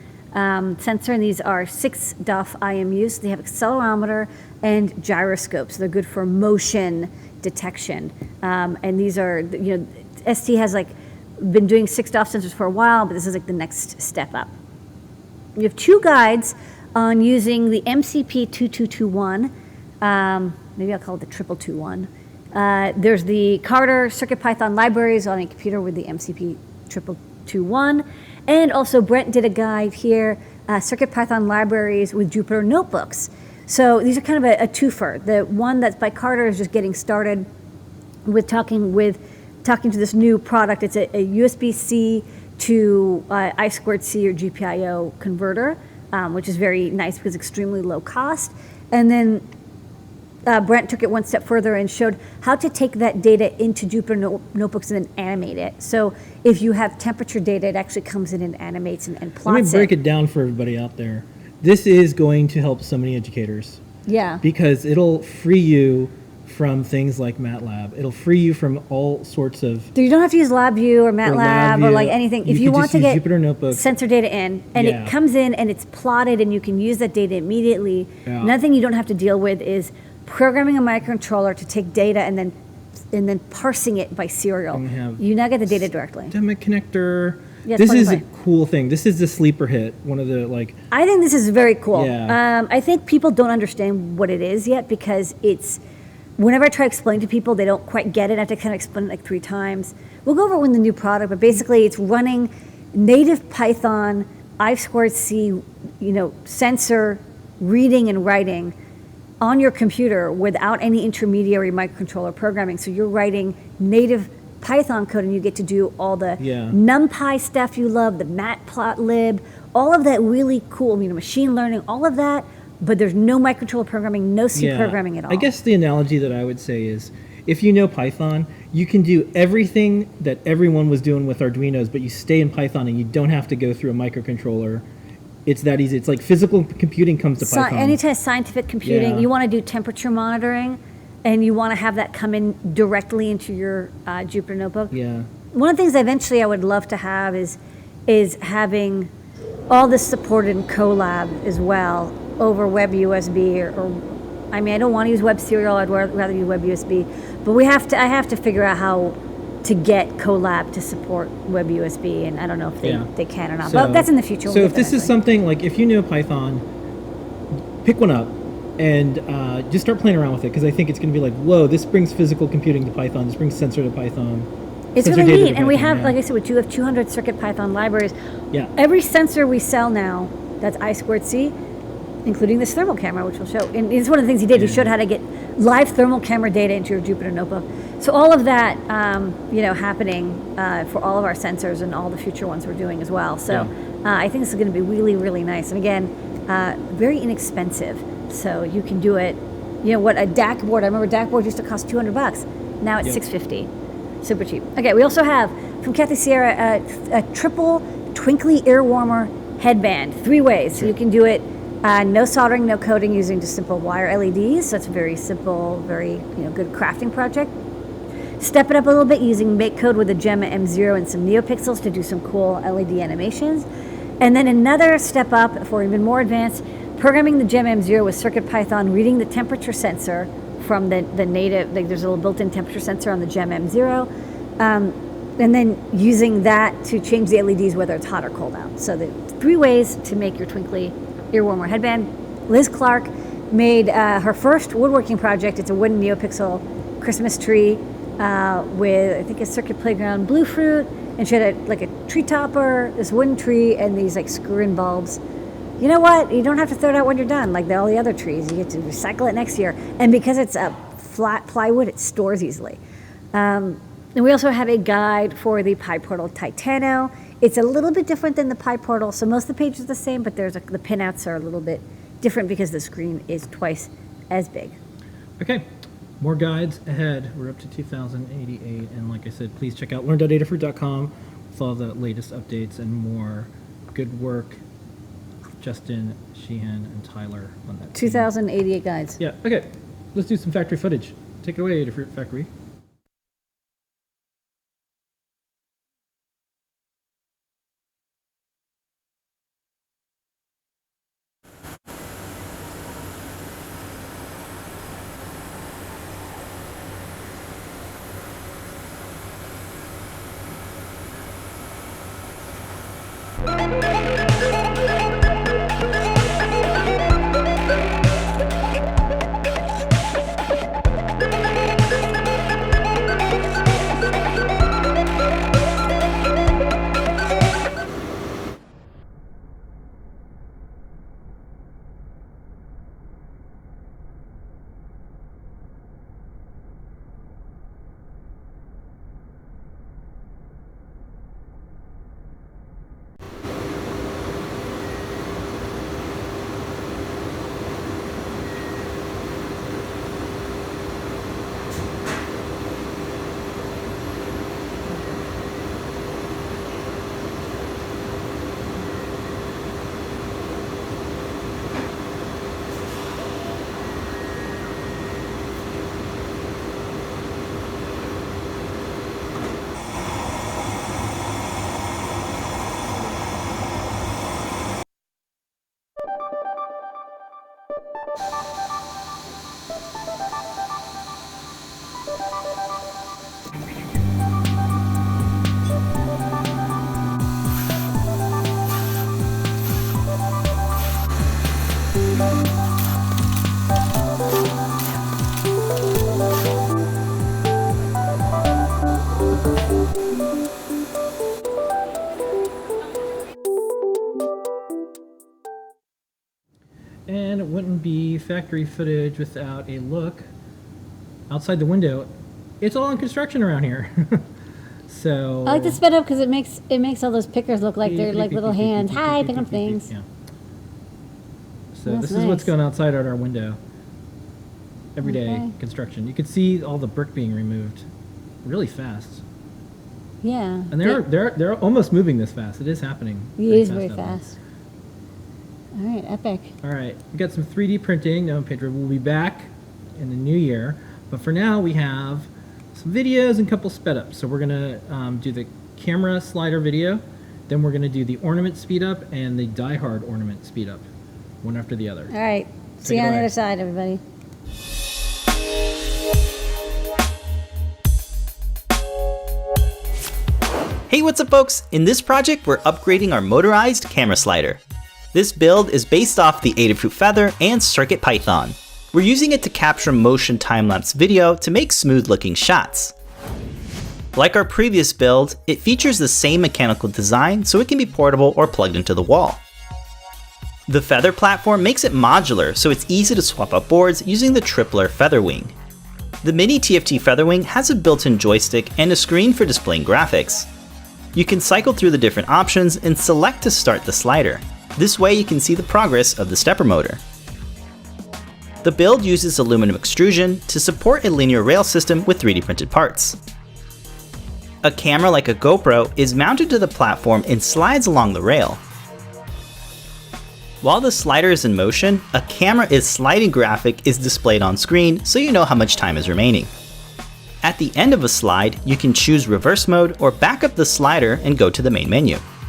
sensor, and these are 6 DUF IMUs. They have accelerometer and gyroscope, so they're good for motion detection. And these are, ST has like been doing 6 DUF sensors for a while, but this is like the next step up. You have 2 guides on using the MCP 2221. Maybe I'll call it the 2221. There's the Carter CircuitPython libraries on a computer with the MCP 2221. And also Brent did a guide here, CircuitPython libraries with Jupyter notebooks. So these are kind of a twofer. The one that's by Carter is just getting started with talking to this new product. It's a USB-C to I2C or GPIO converter, which is very nice because it's extremely low cost. And then Brent took it one step further and showed how to take that data into Jupyter notebooks and then animate it. So if you have temperature data, it actually comes in and animates and plots it. Let me break it down for everybody out there. This is going to help so many educators. Yeah. Because it'll free you from things like MATLAB. It'll free you from all sorts of... So you don't have to use LabVIEW or MATLAB or like anything. If you want to get Jupyter notebooks, sensor data in, and it comes in and it's plotted and you can use that data immediately. Yeah. Another thing you don't have to deal with is programming a microcontroller to take data and then parsing it by serial. You now get the data directly. Demic connector. Yes, this is a cool thing. This is the sleeper hit. One of the like. I think this is very cool. Yeah. I think people don't understand what it is yet because it's. Whenever I try to explain to people, they don't quite get it. I have to kind of explain it like 3 times. We'll go over it with the new product, but basically it's running native Python, I2C, sensor reading and writing on your computer withoot any intermediary microcontroller programming. So you're writing native Python code and you get to do all the NumPy stuff you love, the matplotlib, all of that really cool, machine learning, all of that, but there's no microcontroller programming, no C programming at all. I guess the analogy that I would say is if you know Python, you can do everything that everyone was doing with Arduinos, but you stay in Python and you don't have to go through a microcontroller. It's that easy. It's like physical computing comes to Python. Anytime scientific computing, you want to do temperature monitoring, and you want to have that come in directly into your Jupyter notebook. Yeah. One of the things eventually I would love to have is having all this supported in Colab as well over Web USB or I don't want to use Web Serial. I'd rather use Web USB. But I have to figure out how to get Colab to support Web USB, and I don't know if they can or not. But that's in the future. So if this is something like if you know Python, pick one up and just start playing around with it because I think it's going to be like, whoa, this brings physical computing to Python. This brings sensor to Python. It's really neat, and we have, like I said, we have 200 CircuitPython libraries. Yeah. Every sensor we sell now that's I2C, including this thermal camera, which we'll show. And it's one of the things he did. He showed how to get live thermal camera data into your Jupyter notebook. So all of that, happening for all of our sensors and all the future ones we're doing as well. So I think this is going to be really, really nice. And again, very inexpensive. So you can do it. A DAC board. I remember DAC boards used to cost $200. Now it's $650. Super cheap. Okay, we also have from Kathy Sierra a triple twinkly ear warmer headband, 3 ways. So you can do it. No soldering, no coding, using just simple wire LEDs. So it's very simple, very good crafting project. Step it up a little bit using Makecode with a Gemma M0 and some NeoPixels to do some cool LED animations. And then another step up for even more advanced, programming the GEM-M0 with CircuitPython, reading the temperature sensor from the native, like there's a little built-in temperature sensor on the GEM-M0, and then using that to change the LEDs whether it's hot or cold out. So the 3 ways to make your twinkly earworm or headband. Liz Clark made her first woodworking project. It's a wooden NeoPixel Christmas tree with, I think, a Circuit Playground blue fruit, and she had like a tree topper, this wooden tree, and these like screw-in bulbs. You know what? You don't have to throw it out when you're done, like all the other trees. You get to recycle it next year. And because it's a flat plywood, it stores easily. And we also have a guide for the PyPortal Titano. It's a little bit different than the PyPortal, so most of the pages are the same, but the pinouts are a little bit different because the screen is twice as big. Okay, more guides ahead. We're up to 2088, and like I said, please check out learn.adafruit.com with all the latest updates and more. Good work, Justin, Sheehan, and Tyler on that. 2088 guides. Yeah, okay. Let's do some factory footage. Take it away, Adafruit Factory. And it wouldn't be factory footage without a look outside the window. It's all in construction around here. So I like to sped up because it makes all those pickers look like they're like little hands. Hi, pick up things. Yeah. So That's this is what's nice. going outside at our window. Everyday Okay. construction. You can see all the brick being removed really fast. Yeah. And they're almost moving this fast. It is happening. It is very out there. fast. All right, epic. All right, we got some 3D printing. Now, Pedro will be back in the new year, but for now we have some videos and a couple sped ups. So we're gonna do the camera slider video, then we're gonna do the ornament speed up and the Die Hard ornament speed up, one after the other. All right. See Take you it on the away. other side, everybody. Hey, what's up folks? In this project, we're upgrading our motorized camera slider. This build is based off the Adafruit Feather and CircuitPython. We're using it to capture motion time-lapse video to make smooth-looking shots. Like our previous build, it features the same mechanical design so it can be portable or plugged into the wall. The Feather platform makes it modular so it's easy to swap out boards using the Tripler Feather Wing. The Mini TFT Feather Wing has a built-in joystick and a screen for displaying graphics. You can cycle through the different options and select to start the slider. This way you can see the progress of the stepper motor. The build uses aluminum extrusion to support a linear rail system with 3D printed parts. A camera like a GoPro is mounted to the platform and slides along the rail. While the slider is in motion, a camera sliding graphic is displayed on screen so you know how much time is remaining. At the end of a slide, you can choose reverse mode or back up the slider and go to the main menu.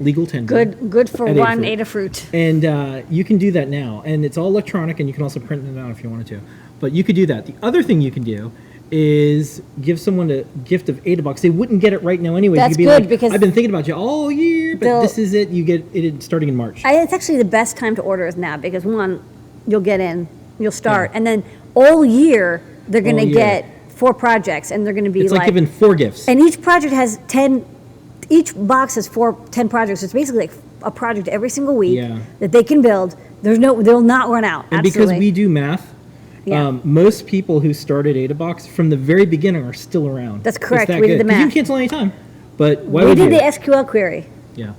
legal tender. Good for at one Adafruit. Adafruit. And you can do that now. And it's all electronic, and you can also print it out if you wanted to. But you could do that. The other thing you can do is give someone a gift of Adabox. They wouldn't get it right now anyway. That's you could be good like, because I've been thinking about you all year, but this is it. You get it starting in March. It's actually the best time to order is now because one, you'll get in, you'll start, Yeah. and then all year they're going to All year. get 4 projects, and they're going to be It's like giving 4 gifts. And each project has 10. Each box has 10 projects. So it's basically like a project every single week Yeah. that they can build. They'll not run out. And Absolutely. because we do math, Yeah. most people who started Adabox from the very beginning are still around. That's It's correct. that We did good. the 'Cause You math. can cancel any time. But why we would did you? the SQL query. Yeah.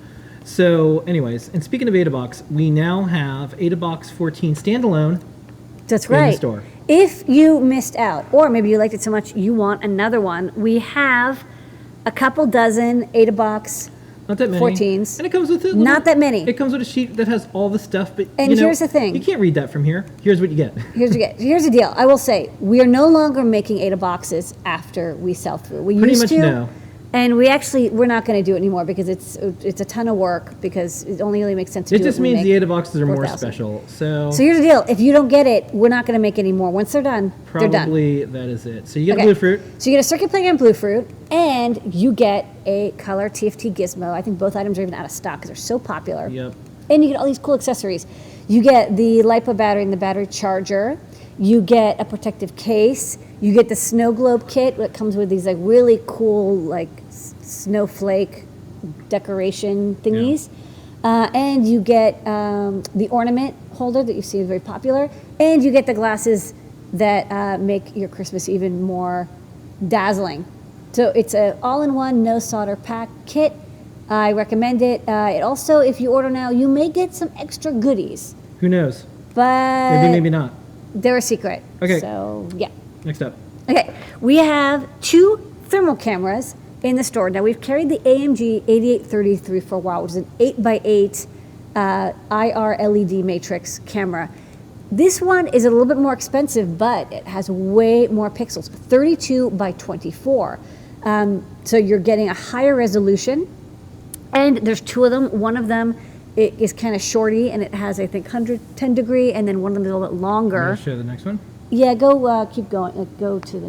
So, anyways, and speaking of Adabox, we now have Adabox 14 standalone. That's In the right. store. If you missed out, or maybe you liked it so much you want another one, we have a couple dozen Adabox Not that many. 14s. And it comes with Not that many. It comes with a sheet that has all the stuff, but And you know, here's the thing. You can't read that from here. Here's what you get. Here's the deal. I will say we are no longer making Adaboxes after we sell through. We Pretty used much to, no. and we're not going to do it anymore because it's a ton of work because it only really makes sense to It do just when we means the make Adaboxes are more 4,000. special. So So here's the deal. If you don't get it, we're not going to make any more. Once they're done, they're done. probably that is it. So you get Okay. a blue fruit. So you get a Circuit Playground Blue Fruit, and you get a color TFT Gizmo. I think both items are even out of stock because they're so popular. Yep. And you get all these cool accessories. You get the LiPo battery and the battery charger. You get a protective case. You get the snow globe kit that comes with these like really cool like snowflake decoration thingies. And you get the ornament holder that you see is very popular. And you get the glasses that make your Christmas even more dazzling. So it's an all-in-one no solder pack kit. I recommend it. It also, if you order now, you may get some extra goodies, Who knows? but Maybe, maybe not. they're a secret. Okay. So yeah. Next up. Okay, we have 2 thermal cameras in the store. Now we've carried the AMG 8833 for a while, which is an 8x8 IR LED matrix camera. This one is a little bit more expensive, but it has way more pixels, 32 by 24. So you're getting a higher resolution, and there's 2 of them. One of them is kind of shorty, and it has, I think, 110 degree, and then one of them is a little bit longer. Show the next one. Yeah, go keep going. Go to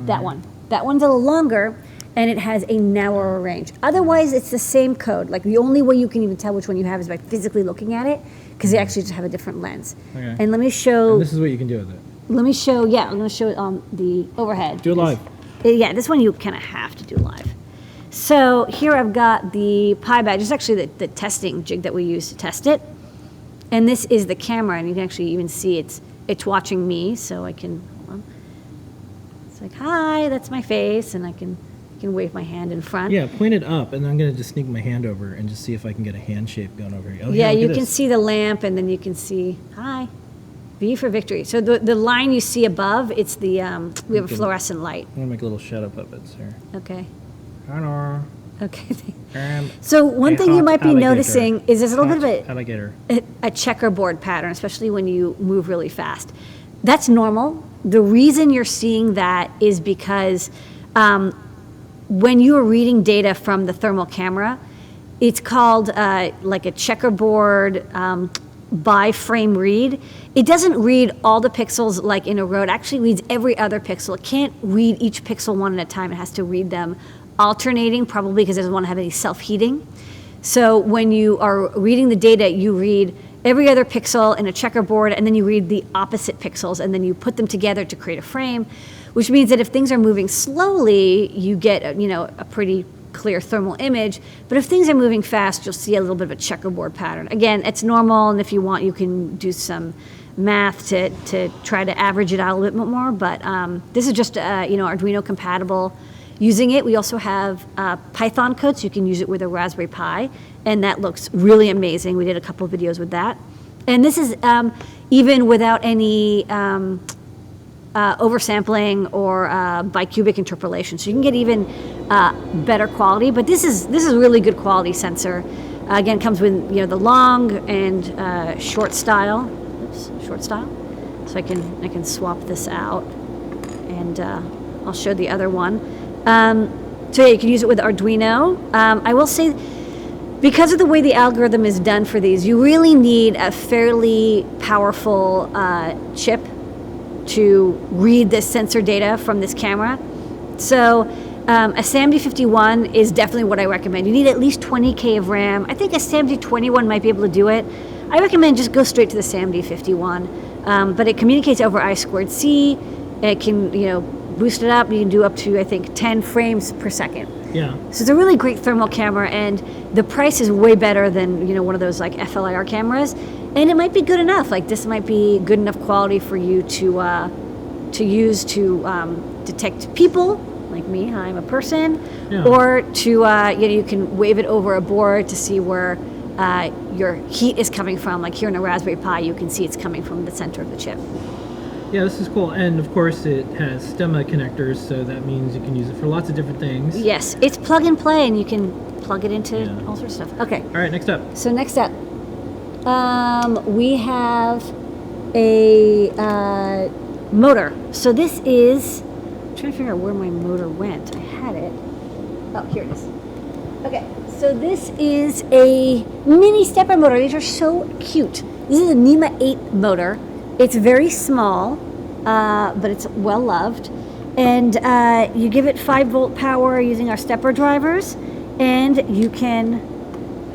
that one. That one's a little longer, and it has a narrower range. Otherwise, it's the same code. Like the only way you can even tell which one you have is by physically looking at it, because they actually just have a different lens. Okay. And let me show. And this is what you can do with it. Let me show. Yeah, I'm going to show it on the overhead. Do it live. Yeah, this one you kind of have to do live. So here I've got the Pi badge. It's actually the testing jig that we use to test it. And this is the camera, and you can actually even see it's watching me, so I can, hold on. It's like, hi, that's my face, and I can wave my hand in front. Yeah, point it up, and I'm going to just sneak my hand over and just see if I can get a hand shape going over here. Oh, Yeah, look you at can this. see the lamp, and then you can see, hi, V for victory. So the line you see above, it's the, we have a fluorescent light. I'm going to make little shadow puppets here. Okay. Hello. Okay. Um, So one a thing you hot might be alligator. noticing is there's a little Hot bit of alligator. a checkerboard pattern, especially when you move really fast. That's normal. The reason you're seeing that is because when you are reading data from the thermal camera, it's called like a checkerboard by frame read. It doesn't read all the pixels like in a row. It actually reads every other pixel. It can't read each pixel one at a time. It has to read them alternating, probably because it doesn't want to have any self-heating. So when you are reading the data, you read every other pixel in a checkerboard, and then you read the opposite pixels, and then you put them together to create a frame, which means that if things are moving slowly, you get a pretty clear thermal image. But if things are moving fast, you'll see a little bit of a checkerboard pattern. Again, it's normal, and if you want, you can do some math to try to average it out a little bit more. But this is just Arduino compatible. Using it, we also have Python code, so you can use it with a Raspberry Pi, and that looks really amazing. We did a couple of videos with that. And this is even without any oversampling or bicubic interpolation, so you can get even better quality. But this is really good quality sensor. Again, comes with the long and short style. Oops, short style. So I can swap this out, and I'll show the other one. So yeah, you can use it with Arduino. I will say because of the way the algorithm is done for these, you really need a fairly powerful chip to read the sensor data from this camera. So a SAMD51 is definitely what I recommend. You need at least 20K of RAM. I think a SAMD21 might be able to do it. I recommend just go straight to the SAMD51. But it communicates over I2C. It can, boost it up. You can do up to, I think, 10 frames per second. Yeah. So it's a really great thermal camera, and the price is way better than one of those like FLIR cameras, and it might be good enough. Like this might be good enough quality for you to use to detect people like me. Hi, I'm a person, Yeah. or to you can wave it over a board to see where your heat is coming from. Like here in a Raspberry Pi, you can see it's coming from the center of the chip. Yeah, this is cool. And of course it has stemma connectors, so that means you can use it for lots of different things. Yes, it's plug and play, and you can plug it into Yeah. all sorts of stuff. Okay. All right, next up. So next up, we have a motor. So this is, I'm trying to figure out where my motor went. I had it. Oh, here it is. Okay, so this is a mini stepper motor. These are so cute. This is a NEMA 8 motor. It's very small, but it's well loved. And you give it 5-volt power using our stepper drivers, and you can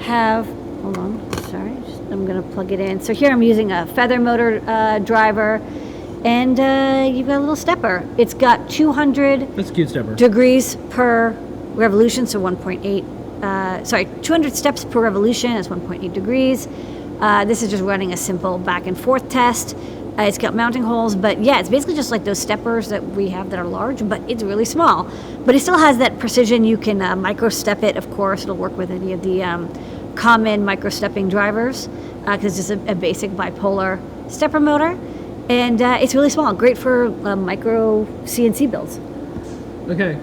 have, hold on, sorry, I'm gonna plug it in. So here I'm using a feather motor driver, and you've got a little stepper. It's got 200 That's a cute stepper. degrees per revolution, so 200 steps per revolution is 1.8 degrees. This is just running a simple back and forth test. It's got mounting holes, but yeah, it's basically just like those steppers that we have that are large, but it's really small. But it still has that precision. You can micro step it, of course. It'll work with any of the common micro stepping drivers because it's just a basic bipolar stepper motor. And it's really small, great for micro CNC builds. Okay.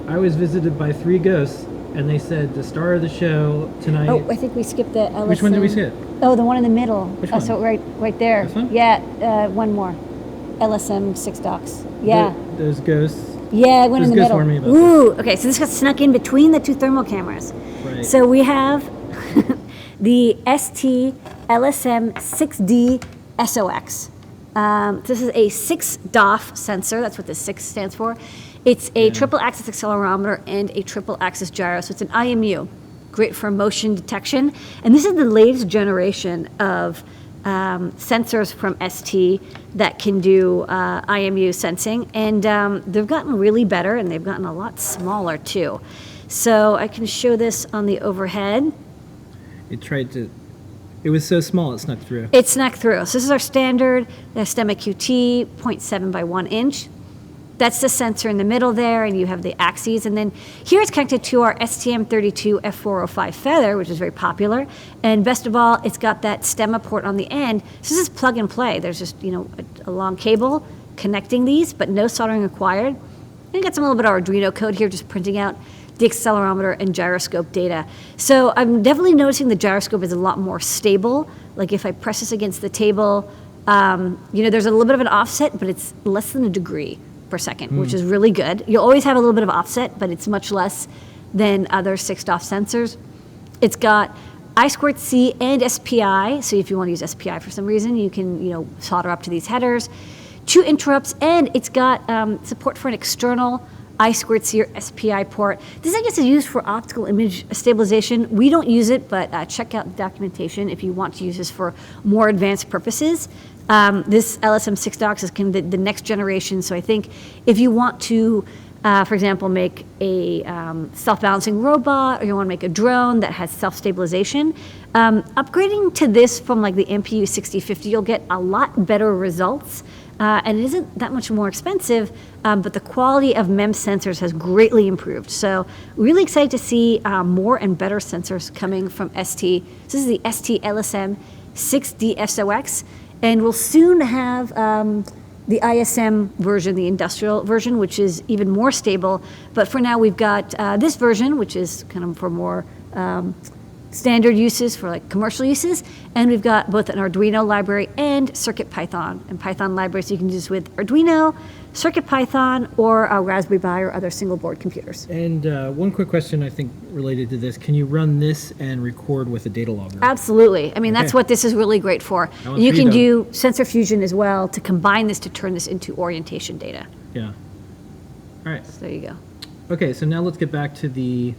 I was visited by 3 ghosts, and they said the star of the show tonight. Oh, I think we skipped the LSM. Which one did we skip? Oh, the one in the middle. Which one? So right there. This one? Yeah, one more. LSM 6 docks. Yeah. Those ghosts. Yeah, one in Those the ghosts middle. warned me about Ooh, okay, so this got snuck in between the 2 thermal cameras. Right. So we have the ST LSM 6D SOX. This is a 6 DOF sensor. That's what the 6 stands for. It's a triple axis accelerometer and a triple axis gyro. So it's an IMU, great for motion detection. And this is the latest generation of sensors from ST that can do IMU sensing. And they've gotten really better, and they've gotten a lot smaller too. So I can show this on the overhead. It was so small it snuck through. It snuck through. So this is our standard Stemma QT, 0.7 by 1 inch. That's the sensor in the middle there, and you have the axes. And then here it's connected to our STM32 F405 Feather, which is very popular. And best of all, it's got that stemma port on the end. So this is plug and play. There's just, a long cable connecting these, but no soldering required. And you got some little bit of Arduino code here, just printing out the accelerometer and gyroscope data. So I'm definitely noticing the gyroscope is a lot more stable. Like if I press this against the table, there's a little bit of an offset, but it's less than a degree per second, which is really good. You'll always have a little bit of offset, but it's much less than other 6 DOF sensors. It's got I2C and SPI, so if you want to use SPI for some reason, you can solder up to these headers. 2 interrupts, and it's got support for an external I2C or SPI port. This, I guess, is used for optical image stabilization. We don't use it, but check out the documentation if you want to use this for more advanced purposes. This LSM 6 docks is kind of the next generation, so I think if you want to, for example, make a self-balancing robot, or you want to make a drone that has self-stabilization, upgrading to this from like the MPU 6050, you'll get a lot better results. And it isn't that much more expensive, but the quality of MEMS sensors has greatly improved. So really excited to see more and better sensors coming from ST. This is the ST LSM 6D SOX, and we'll soon have the ISM version, the industrial version, which is even more stable. But for now, we've got this version, which is kind of for more standard uses for like commercial uses, and we've got both an Arduino library and CircuitPython and Python libraries you can use with Arduino, CircuitPython, or a Raspberry Pi or other single board computers. And one quick question I think related to this: can you run this and record with a data logger? Absolutely. I mean, that's Okay. what this is really great for. That You one's can free, do sensor fusion as well to combine this to turn this into orientation data. Yeah. All right. So there you go. Okay, so now let's get back to the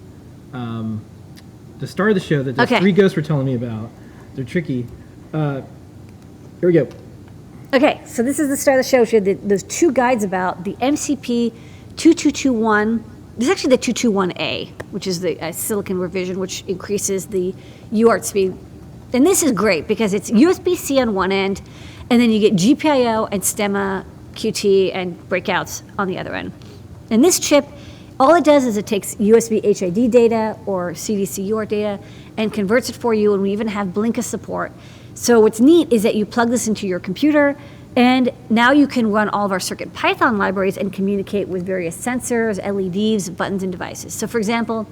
start of the show that those Okay. 3 ghosts were telling me about. They're tricky. Here we go. Okay, so this is the start of the show. We had those 2 guides about the MCP 2221. This is actually the 221A, which is the silicon revision, which increases the UART speed. And this is great because it's USB-C on one end, and then you get GPIO and Stemma QT and breakouts on the other end. And this chip, all it does is it takes USB HID data or CDC UART data and converts it for you, and we even have Blinka support. So what's neat is that you plug this into your computer, and now you can run all of our CircuitPython libraries and communicate with various sensors, LEDs, buttons, and devices. So for example,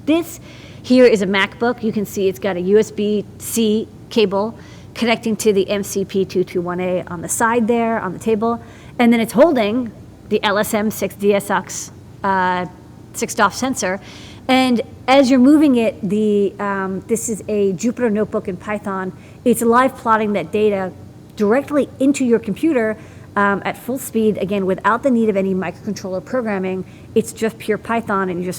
this here is a MacBook. You can see it's got a USB-C cable connecting to the MCP221A on the side there on the table, and then it's holding the LSM6DSX 6DoF sensor. And as you're moving it, this is a Jupyter notebook in Python. It's live plotting that data directly into your computer at full speed, again, without the need of any microcontroller programming. It's just pure Python, and you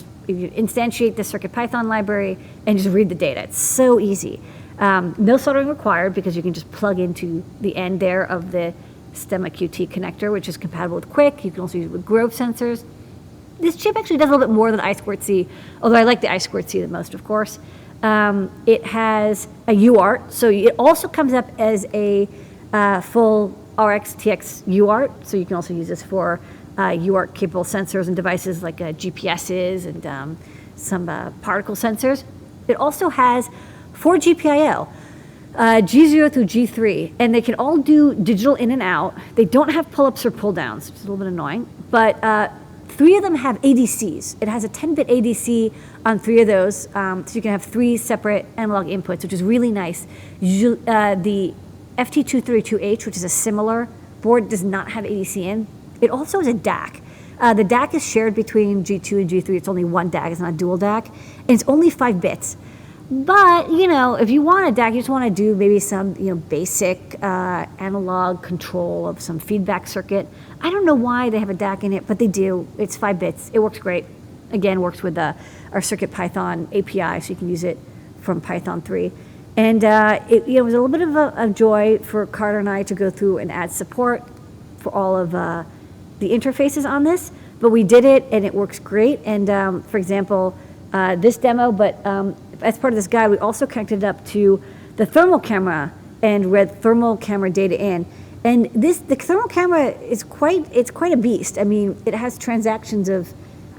instantiate the CircuitPython library and just read the data. It's so easy. No soldering required because you can just plug into the end there of the Stemma QT connector, which is compatible with QUIC. You can also use it with Grove sensors. This chip actually does a little bit more than I2C, although I like the I2C the most, of course. It has a UART, so it also comes up as a full RX-TX UART, so you can also use this for UART-capable sensors and devices like GPSs and some particle sensors. It also has 4 GPIO. G0 through G3, and they can all do digital in and out. They don't have pull-ups or pull-downs, which is a little bit annoying, but 3 of them have ADCs. It has a 10-bit ADC on 3 of those, so you can have 3 separate analog inputs, which is really nice. The FT232H, which is a similar board, does not have ADC in. It also has a DAC. The DAC is shared between G2 and G3. It's only one DAC, it's not a dual DAC, and it's only 5 bits. But, if you want a DAC, you just want to do maybe some, basic analog control of some feedback circuit. I don't know why they have a DAC in it, but they do. It's 5 bits. It works great. Again, works with our CircuitPython API, so you can use it from Python 3. And it was a little bit of a joy for Carter and I to go through and add support for all of the interfaces on this. But we did it, and it works great. And for example, this demo, but as part of this guide, we also connected it up to the thermal camera and read thermal camera data in. And the thermal camera is quite a beast. I mean, it has transactions of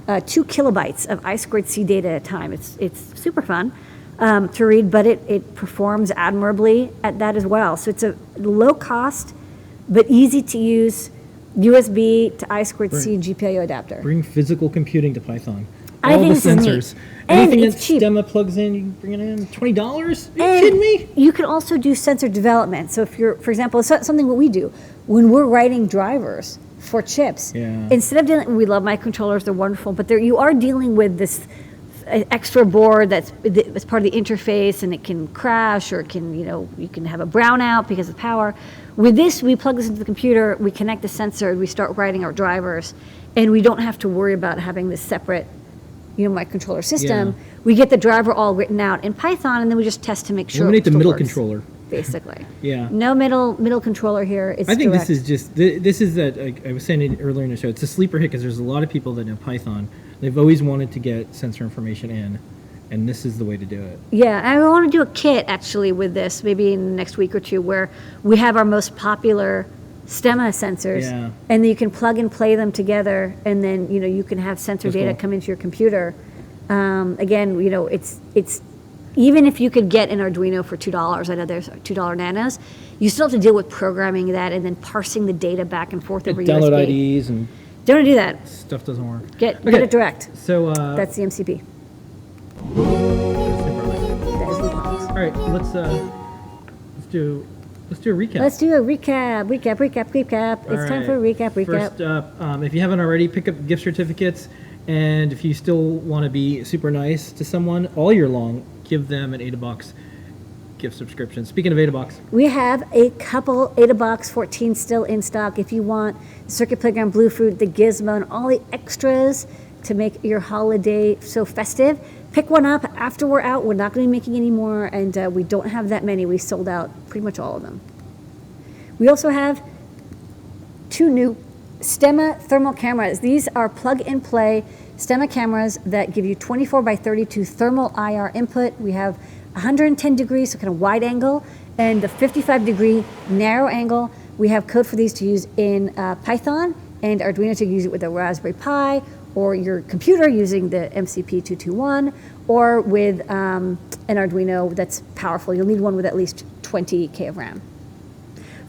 2 kilobytes of I2C data at a time. It's super fun to read, but it performs admirably at that as well. So it's a low cost, but easy to use USB to I2C GPIO adapter. Bring physical computing to Python. I All think the this is neat. sensors. And Anything it's that cheap. Stemma plugs in, you can bring it in. $20? Are you And kidding me? you can also do sensor development. So if you're, for example, something what we do, when we're writing drivers for chips, Yeah. instead of dealing, we love microcontrollers, they're wonderful, but you are dealing with this extra board that's part of the interface, and it can crash, or it can, you can have a brownout because of power. With this, we plug this into the computer, we connect the sensor, and we start writing our drivers, and we don't have to worry about having this separate microcontroller system. Yeah. We get the driver all written out in Python, and then we just test to make sure Eliminate it the still middle works, controller. basically. Yeah. No middle controller here. It's I think direct. this is just, this is that, I was saying it earlier in the show, it's a sleeper hit because there's a lot of people that know Python. They've always wanted to get sensor information in, and this is the way to do it. Yeah, I want to do a kit actually with this, maybe in the next week or two, where we have our most popular Stemma sensors, Yeah. and then you can plug and play them together, and then you can have sensor That's data cool. come into your computer. Again, it's even if you could get an Arduino for $2, I know there's $2 nanos, you still have to deal with programming that and then parsing the data back and forth over Download USB. IDs and Don't do that. stuff doesn't work. Get Okay. it direct. So That's the MCP. That is the All right, let's do a recap. Let's do a recap. It's time for a recap. First up, if you haven't already, pick up gift certificates, and if you still want to be super nice to someone all year long, give them an AdaBox gift subscription. Speaking of AdaBox, We have a couple AdaBox 14 still in stock. If you want Circuit Playground Bluefruit, the Gizmo, and all the extras to make your holiday so festive, pick one up after we're out. We're not going to be making any more, and we don't have that many. We sold out pretty much all of them. We also have 2 new Stemma thermal cameras. These are plug-and-play Stemma cameras that give you 24x32 thermal IR input. We have 110 degrees, so kind of wide angle, and the 55-degree narrow angle. We have code for these to use in Python and Arduino to use it with a Raspberry Pi or your computer using the MCP221 or with an Arduino that's powerful. You'll need one with at least 20K of RAM.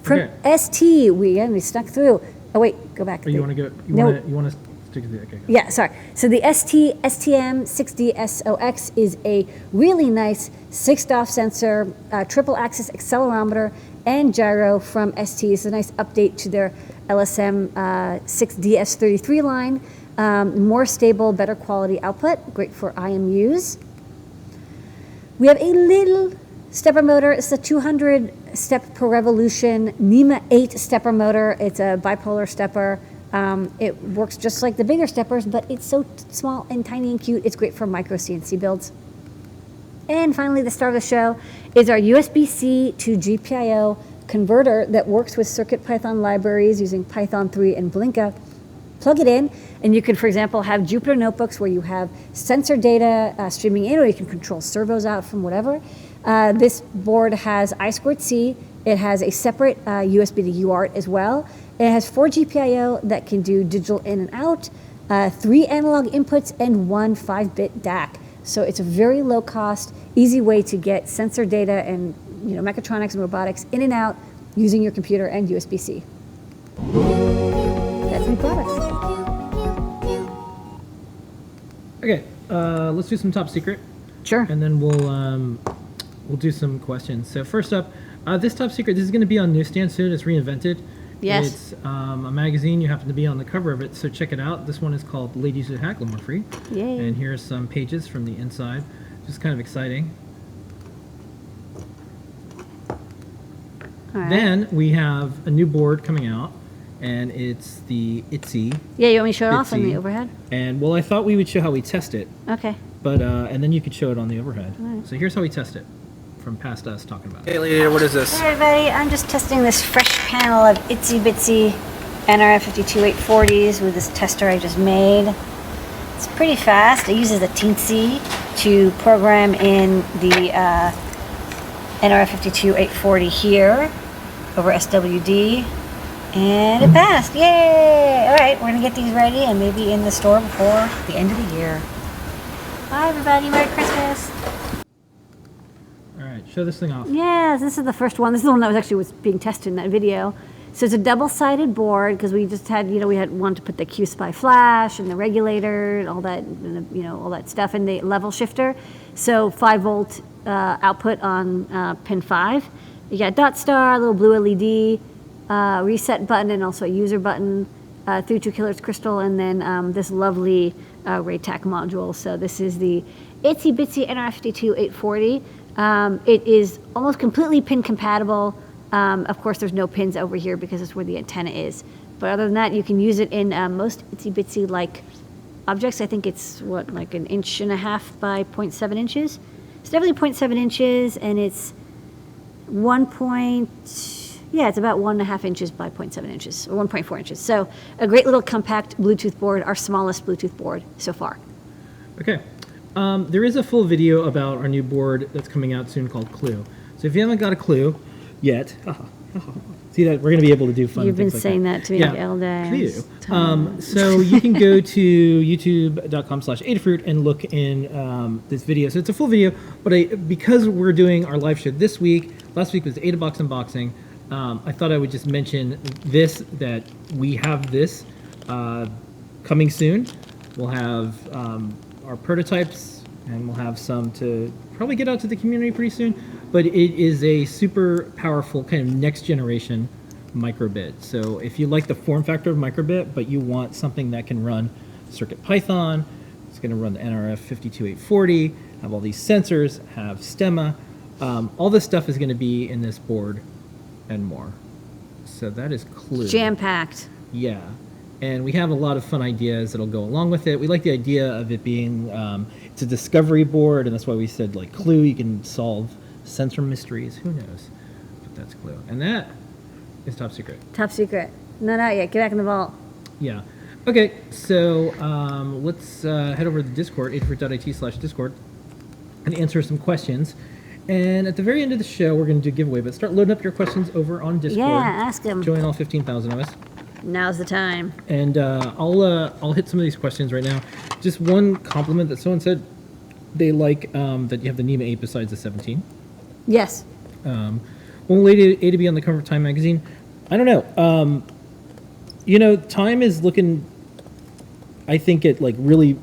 From ST, we snuck through. Oh wait, go back. or you want to go? You want to stick to the okay. Yeah, sorry. So the STM60SOX is a really nice 6DoF sensor, triple axis accelerometer, and gyro from ST. It's a nice update to their LSM 6DS33 line. More stable, better quality output, great for IMUs. We have a little stepper motor. It's a 200 step per revolution NEMA 8 stepper motor. It's a bipolar stepper. It works just like the bigger steppers, but it's so small and tiny and cute. It's great for micro CNC builds. And finally, the star of the show is our USB-C to GPIO converter that works with CircuitPython libraries using Python 3 and Blinka. Plug it in, and you can, for example, have Jupyter notebooks where you have sensor data streaming in, or you can control servos out from whatever. This board has I2C. It has a separate USB to UART as well. It has 4 GPIO that can do digital in and out, 3 analog inputs, and 1 5-bit DAC. So it's a very low cost, easy way to get sensor data and mechatronics and robotics in and out using your computer and USB-C. That's new products. Okay, let's do some top secret. Sure. And then we'll do some questions. So first up, this top secret, this is going to be on newsstand soon. It's reinvented. Yes. It's a magazine. You happen to be on the cover of it, so check it out. This one is called Ladies Who Hack, Lemur Free. Yay. And here's some pages from the inside. Just kind of exciting. All right. Then we have a new board coming out, and it's the ITZY. Yeah, you want me to show it off on the ITZY. overhead? And well, I thought we would show how we test it, Okay. but and then you could show it on the overhead. Right. So here's how we test it, from past us talking about it. Hey, Leah, what is this? Hey everybody, I'm just testing this fresh panel of itsy bitsy NRF52840s with this tester I just made. It's pretty fast. It uses the Teensy to program in the NRF52840 here over SWD, and it passed. Yay! All right, we're gonna get these ready and maybe in the store before the end of the year. Bye everybody, Merry Christmas. All right, show this thing off. Yeah, this is the first one. This is the one that was being tested in that video. So it's a double-sided board because we just had, we had one to put the QSPI flash and the regulator and all that, and all that stuff, and the level shifter. So 5-volt output on pin 5. You got dot star, a little blue LED, reset button, and also a user button, 32 kHz crystal, and then this lovely RayTac module. So this is the itsy bitsy NRF52840. It is almost completely pin compatible. Of course, there's no pins over here because that's where the antenna is. But other than that, you can use it in most itsy bitsy like objects. I think it's like 1.5 inches by 0.7 inches. It's definitely 0.7 inches, and it's it's about 1.5 inches by 0.7 inches, or 1.4 inches. So a great little compact Bluetooth board, our smallest Bluetooth board so far. Okay. There is a full video about our new board that's coming out soon called Clue. So if you haven't got a clue yet, see that we're going to be able to do fun You've been things like saying that to me all day. Clue. So you can go to youtube.com/Adafruit and look in this video. So it's a full video, but because we're doing our live show this week, last week was AdaBox unboxing, I thought I would just mention this, that we have this coming soon. We'll have our prototypes and we'll have some to probably get out to the community pretty soon. But it is a super powerful kind of next generation microbit. So if you like the form factor of microbit, but you want something that can run CircuitPython, it's going to run the NRF 52840, have all these sensors, have stemma. All this stuff is going to be in this board and more. So that is Clue. Jam-packed. Yeah. And we have a lot of fun ideas that'll go along with it. We like the idea of it being, it's a discovery board, and that's why we said, like, Clue, you can solve sensor mysteries. Who knows? But that's Clue. And that is top secret. Top secret. No, not yet. Get back in the vault. Yeah. Okay, so let's head over to the Discord, adafruit.it/Discord, and answer some questions. And at the very end of the show, we're going to do a giveaway, but start loading up your questions over on Discord. Yeah, ask them. Join all 15,000 of us. Now's the time. And I'll hit some of these questions right now. Just one compliment that someone said, they like that you have the NEMA 8 besides the 17. Yes. One lady A to be on the cover of Time magazine. I don't know. You know, Time is looking, I think, at like really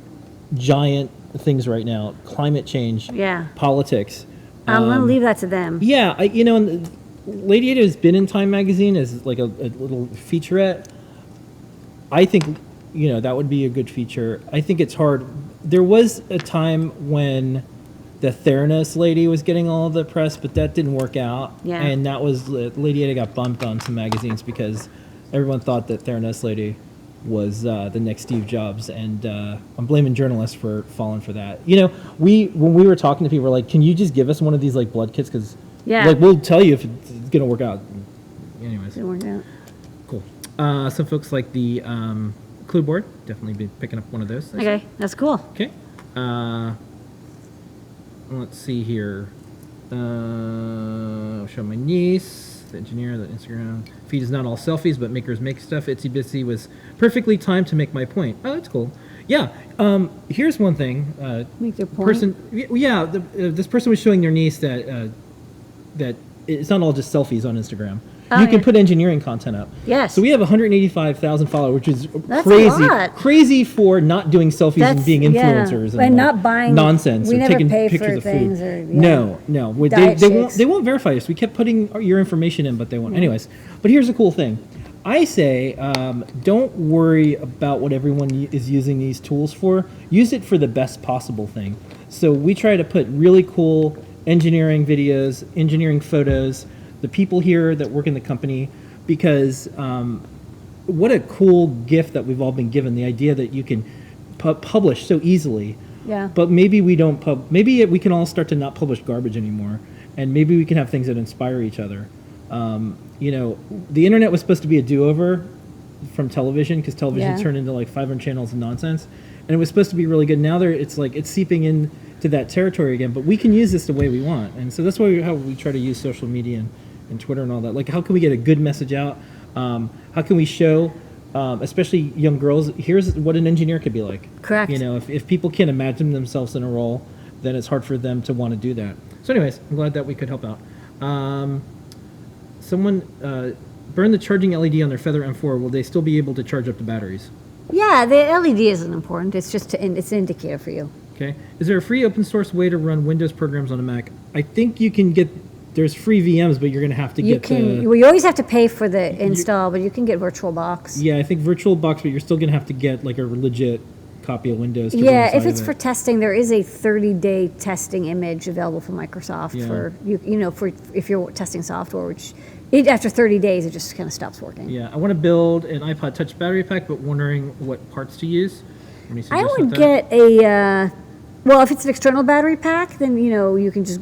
giant things right now. Climate change. Yeah. Politics. I'm going to leave that to them. Yeah, and Lady Ada has been in Time magazine as like a little featurette. I think, that would be a good feature. I think it's hard. There was a time when the Theranos lady was getting all the press, but that didn't work out. Yeah. And that was, Lady Ada got bumped on some magazines because everyone thought that Theranos lady was the next Steve Jobs, and I'm blaming journalists for falling for that. When we were talking to people, we're like, can you just give us one of these like blood kits? Because we'll tell you if it's going to work out. Anyways. Didn't work out. Cool. Some folks like the Clue board. Definitely be picking up one of those. Okay, that's cool. Okay. Let's see here. I'll show my niece, the engineer, the Instagram feed is not all selfies, but makers make stuff. Itsy Bitsy was perfectly timed to make my point. Oh, that's cool. Yeah. Here's one thing. Make their point. This person was showing their niece that it's not all just selfies on Instagram. Oh, you can put engineering content up. Yes. So we have 185,000 followers, which is That's crazy. a lot. Crazy for not doing selfies and being influencers and not buying nonsense. We or never taking pay pictures for of things food. or No. Diet shakes. They won't verify us. We kept putting your information in, but they won't. Anyways, but here's the cool thing. I say, don't worry about what everyone is using these tools for. Use it for the best possible thing. So we try to put really cool engineering videos, engineering photos, the people here that work in the company, because what a cool gift that we've all been given, the idea that you can publish so easily. Yeah. But maybe we don't maybe we can all start to not publish garbage anymore, and maybe we can have things that inspire each other. The internet was supposed to be a do-over from television, because television turned into like 500 channels of nonsense, and it was supposed to be really good. Now it's seeping into that territory again, but we can use this the way we want, and so that's how we try to use social media and Twitter and all that. Like, how can we get a good message out? How can we show, especially young girls, here's what an engineer could be like. Correct. If people can't imagine themselves in a role, then it's hard for them to want to do that. So anyways, I'm glad that we could help out. Someone burn the charging LED on their Feather M4. Will they still be able to charge up the batteries? Yeah, the LED isn't important. It's just it's an indicator for you. Okay. Is there a free open source way to run Windows programs on a Mac? I think you can get. There's free VMs, but you're going to have to you always have to pay for the install, but you can get VirtualBox. Yeah, I think VirtualBox, but you're still going to have to get like a legit copy of Windows. To Yeah, if it's for testing, there is a 30-day testing image available from Microsoft for for if you're testing software, which after 30 days it just kind of stops working. Yeah, I want to build an iPod Touch battery pack, but wondering what parts to use. I would get a if it's an external battery pack, then you can just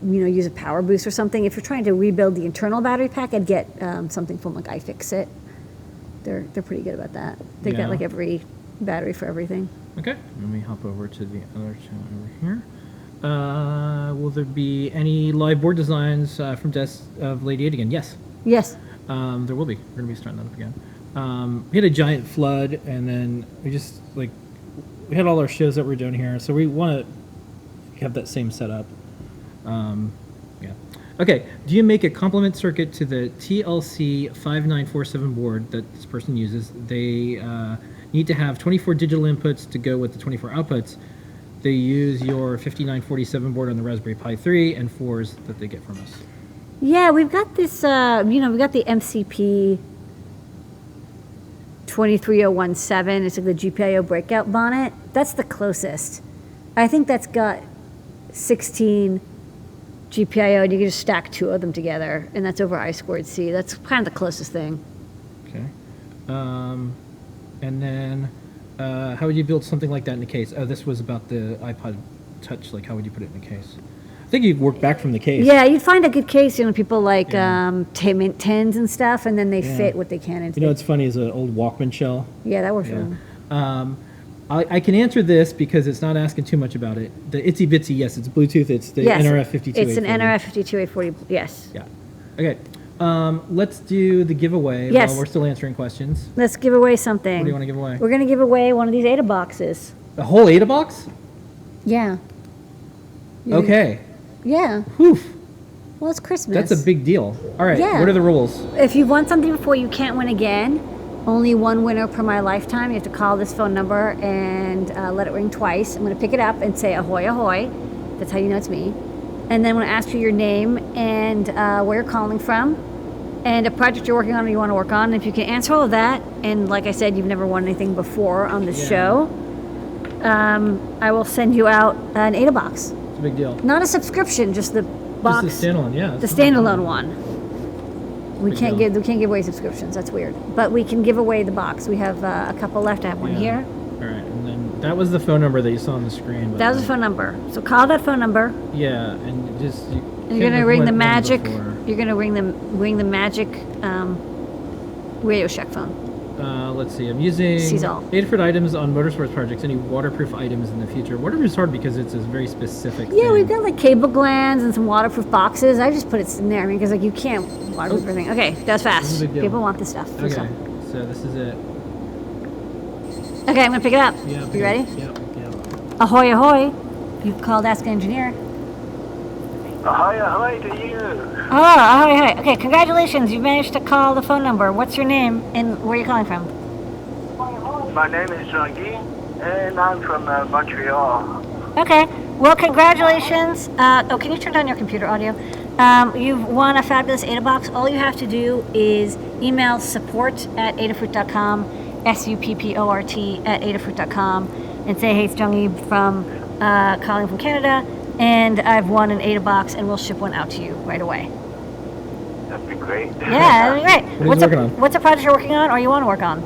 use a power boost or something. If you're trying to rebuild the internal battery pack, I'd get something from like iFixit. They're pretty good about that. They got like every battery for everything. Okay, let me hop over to the other channel over here. Will there be any live board designs from Desk of Lady 8 again? Yes. Yes. There will be. We're going to be starting that up again. We had a giant flood, and then we just we had all our shows that we're doing here, so we want to have that same setup. Okay, do you make a complement circuit to the TLC 5947 board that this person uses? They need to have 24 digital inputs to go with the 24 outputs. they use your 5947 board on the Raspberry Pi 3 and 4s that they get from us. Yeah, we've got this, we got the MCP 23017. It's like the GPIO breakout bonnet. That's the closest. I think that's got 16 GPIO, and you can just stack 2 of them together, and that's over I²C. That's kind of the closest thing. Okay. And then, how would you build something like that in a case? Oh, this was about the iPod Touch. Like, how would you put it in a case? I think you'd work back from the case. Yeah, you'd find a good case, people like Mint 10s and stuff, and then they fit what they can into. You know what's funny is an old Walkman shell. Yeah, that works for them. I can answer this because it's not asking too much about it. The Itsy Bitsy, yes, it's Bluetooth. It's the NRF 52840. It's an NRF 52840, yes. Yeah. Okay. Let's do the giveaway while we're still answering questions. Let's give away something. What do you want to give away? We're going to give away one of these Ada boxes. A whole Ada box? Yeah. Okay. Yeah. Whew. Well, it's Christmas. That's a big deal. All right. Yeah. What are the rules? If you won something before, you can't win again. Only one winner per my lifetime. You have to call this phone number and let it ring twice. I'm going to pick it up and say ahoy, ahoy. That's how you know it's me. And then I'm going to ask you your name and where you're calling from and a project you're working on or you want to work on. And if you can answer all of that, and like I said, you've never won anything before on this show, I will send you out an Ada box. It's a big deal. Not a subscription, just the box. Just the standalone, yeah. The standalone one. We can't give away subscriptions. That's weird. But we can give away the box. We have a couple left. I have one here. All right, and then that was the phone number that you saw on the screen. That was the phone number. So call that phone number. Yeah, and just you're gonna ring the magic. You're gonna ring the magic Radio Shack phone. Let's see. I'm using Adafruit items on motorsports projects. Any waterproof items in the future? Waterproof is hard because it's a very specific thing. We've got like cable glands and some waterproof boxes. I just put it in there because you can't waterproof everything. Okay, that's fast. People want this stuff. Okay, so this is it. Okay, I'm gonna pick it up. Yeah. You ready? Yeah. Ahoy, ahoy! You've called Ask an Engineer. Ahoy, ahoy to you. Oh, ahoy, ahoy. Okay, congratulations. You managed to call the phone number. What's your name and where are you calling from? My name is Jean-Guy, and I'm from Montreal. Okay. Well, congratulations. Can you turn down your computer audio? You've won a fabulous Ada box. All you have to do is email support@adafruit.com, support@adafruit.com, and say, hey, it's Jean-Guy from calling from Canada, and I've won an Ada box, and we'll ship one out to you right away. That'd be great. Yeah, that'd be great. What's a project you're working on or you want to work on?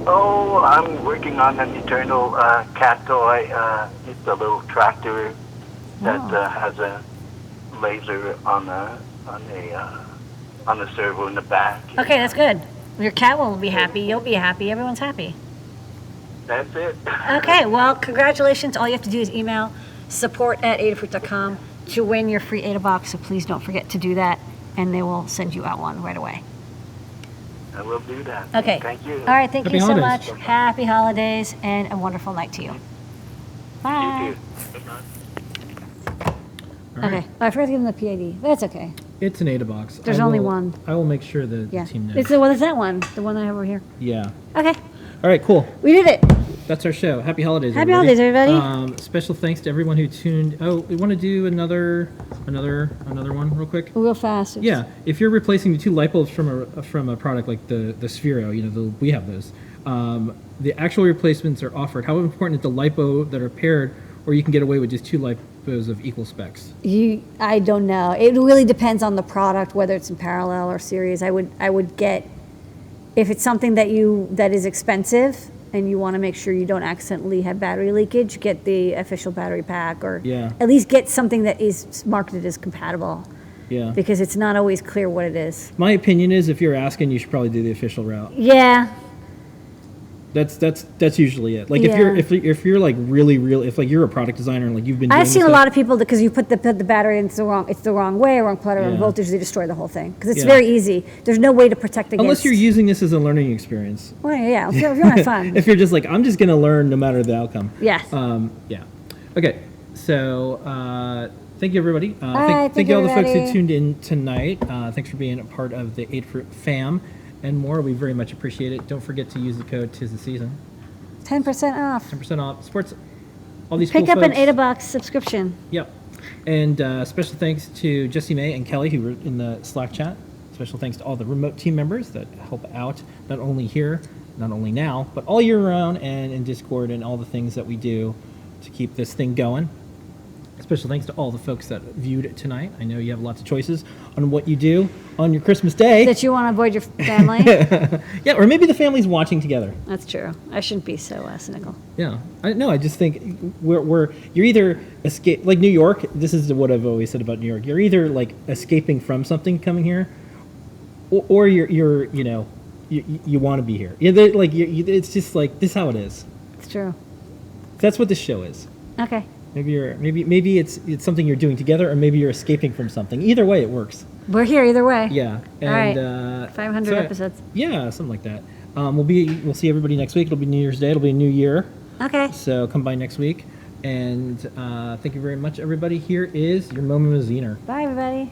Oh, I'm working on an eternal cat toy. It's a little tractor that has a laser on the servo in the back. Okay, that's good. Your cat will be happy. You'll be happy. Everyone's happy. That's it. Okay, well, congratulations. All you have to do is email support@adafruit.com to win your free Ada box. So please don't forget to do that, and they will send you out one right away. I will do that. Okay. Thank you. All right, thank Happy you so holidays. much. Happy holidays and a wonderful night to you. Bye. You too. Okay. Oh, I forgot to give them the PID. That's okay. It's an Ada box. There's only one. I will make sure the Yeah. team knows. It's that one. The one I have over here. Yeah. Okay. All right, cool. We did it. That's our show. Happy holidays, Happy holidays, everybody. Special thanks to everyone who tuned. Oh, we want to do another one real quick. Real fast. Yeah, if you're replacing the 2 light bulbs from a product like the Sphero, we have those. The actual replacements are offered. How important is the lipo that are paired, or you can get away with just 2 lipos of equal specs? I don't know. It really depends on the product, whether it's in parallel or series. I would get, if it's something that is expensive and you want to make sure you don't accidentally have battery leakage, get the official battery pack, or at least get something that is marketed as compatible. Yeah. Because it's not always clear what it is. My opinion is, if you're asking, you should probably do the official route. Yeah. That's usually it. Like, Yeah. if you're like really if like you're a product designer and like you've been. I've seen a stuff, lot of people, because you put the battery in, it's the wrong way, wrong plug, wrong voltage, they destroy the whole thing. Because it's very easy. There's no way to protect against. Unless you're using this as a learning experience. Well, yeah, if you're not fun. If you're just like, I'm just going to learn no matter the outcome. Yes. Yeah. Okay. So thank you, everybody. Thank you all the folks everybody. who tuned in tonight. Thanks for being a part of the Adafruit fam and more. We very much appreciate it. Don't forget to use the code 'Tis the Season. 10% off. 10% off. all these Pick cool up an folks. $8 subscription. Yep. And special thanks to Jessie May and Kelly who were in the Slack chat. Special thanks to all the remote team members that help out, not only here, not only now, but all year round and in Discord and all the things that we do to keep this thing going. Special thanks to all the folks that viewed it tonight. I know you have lots of choices on what you do on your Christmas day. That you want to avoid your family. Yeah, or maybe the family's watching together. That's true. I shouldn't be so cynical. Yeah, I just think you're either escape like New York. This is what I've always said about New York. You're either like escaping from something coming here, or you're you want to be here. Yeah, it's just like this is how it is. It's true. That's what this show is. Okay. Maybe it's something you're doing together, or maybe you're escaping from something. Either way, it works. We're here either way. Yeah. All right. And 500 episodes. Yeah, something like that. We'll see everybody next week. It'll be New Year's Day. It'll be a new year. Okay. So come by next week. And thank you very much, everybody. Here is your moment with Zener. Bye, everybody.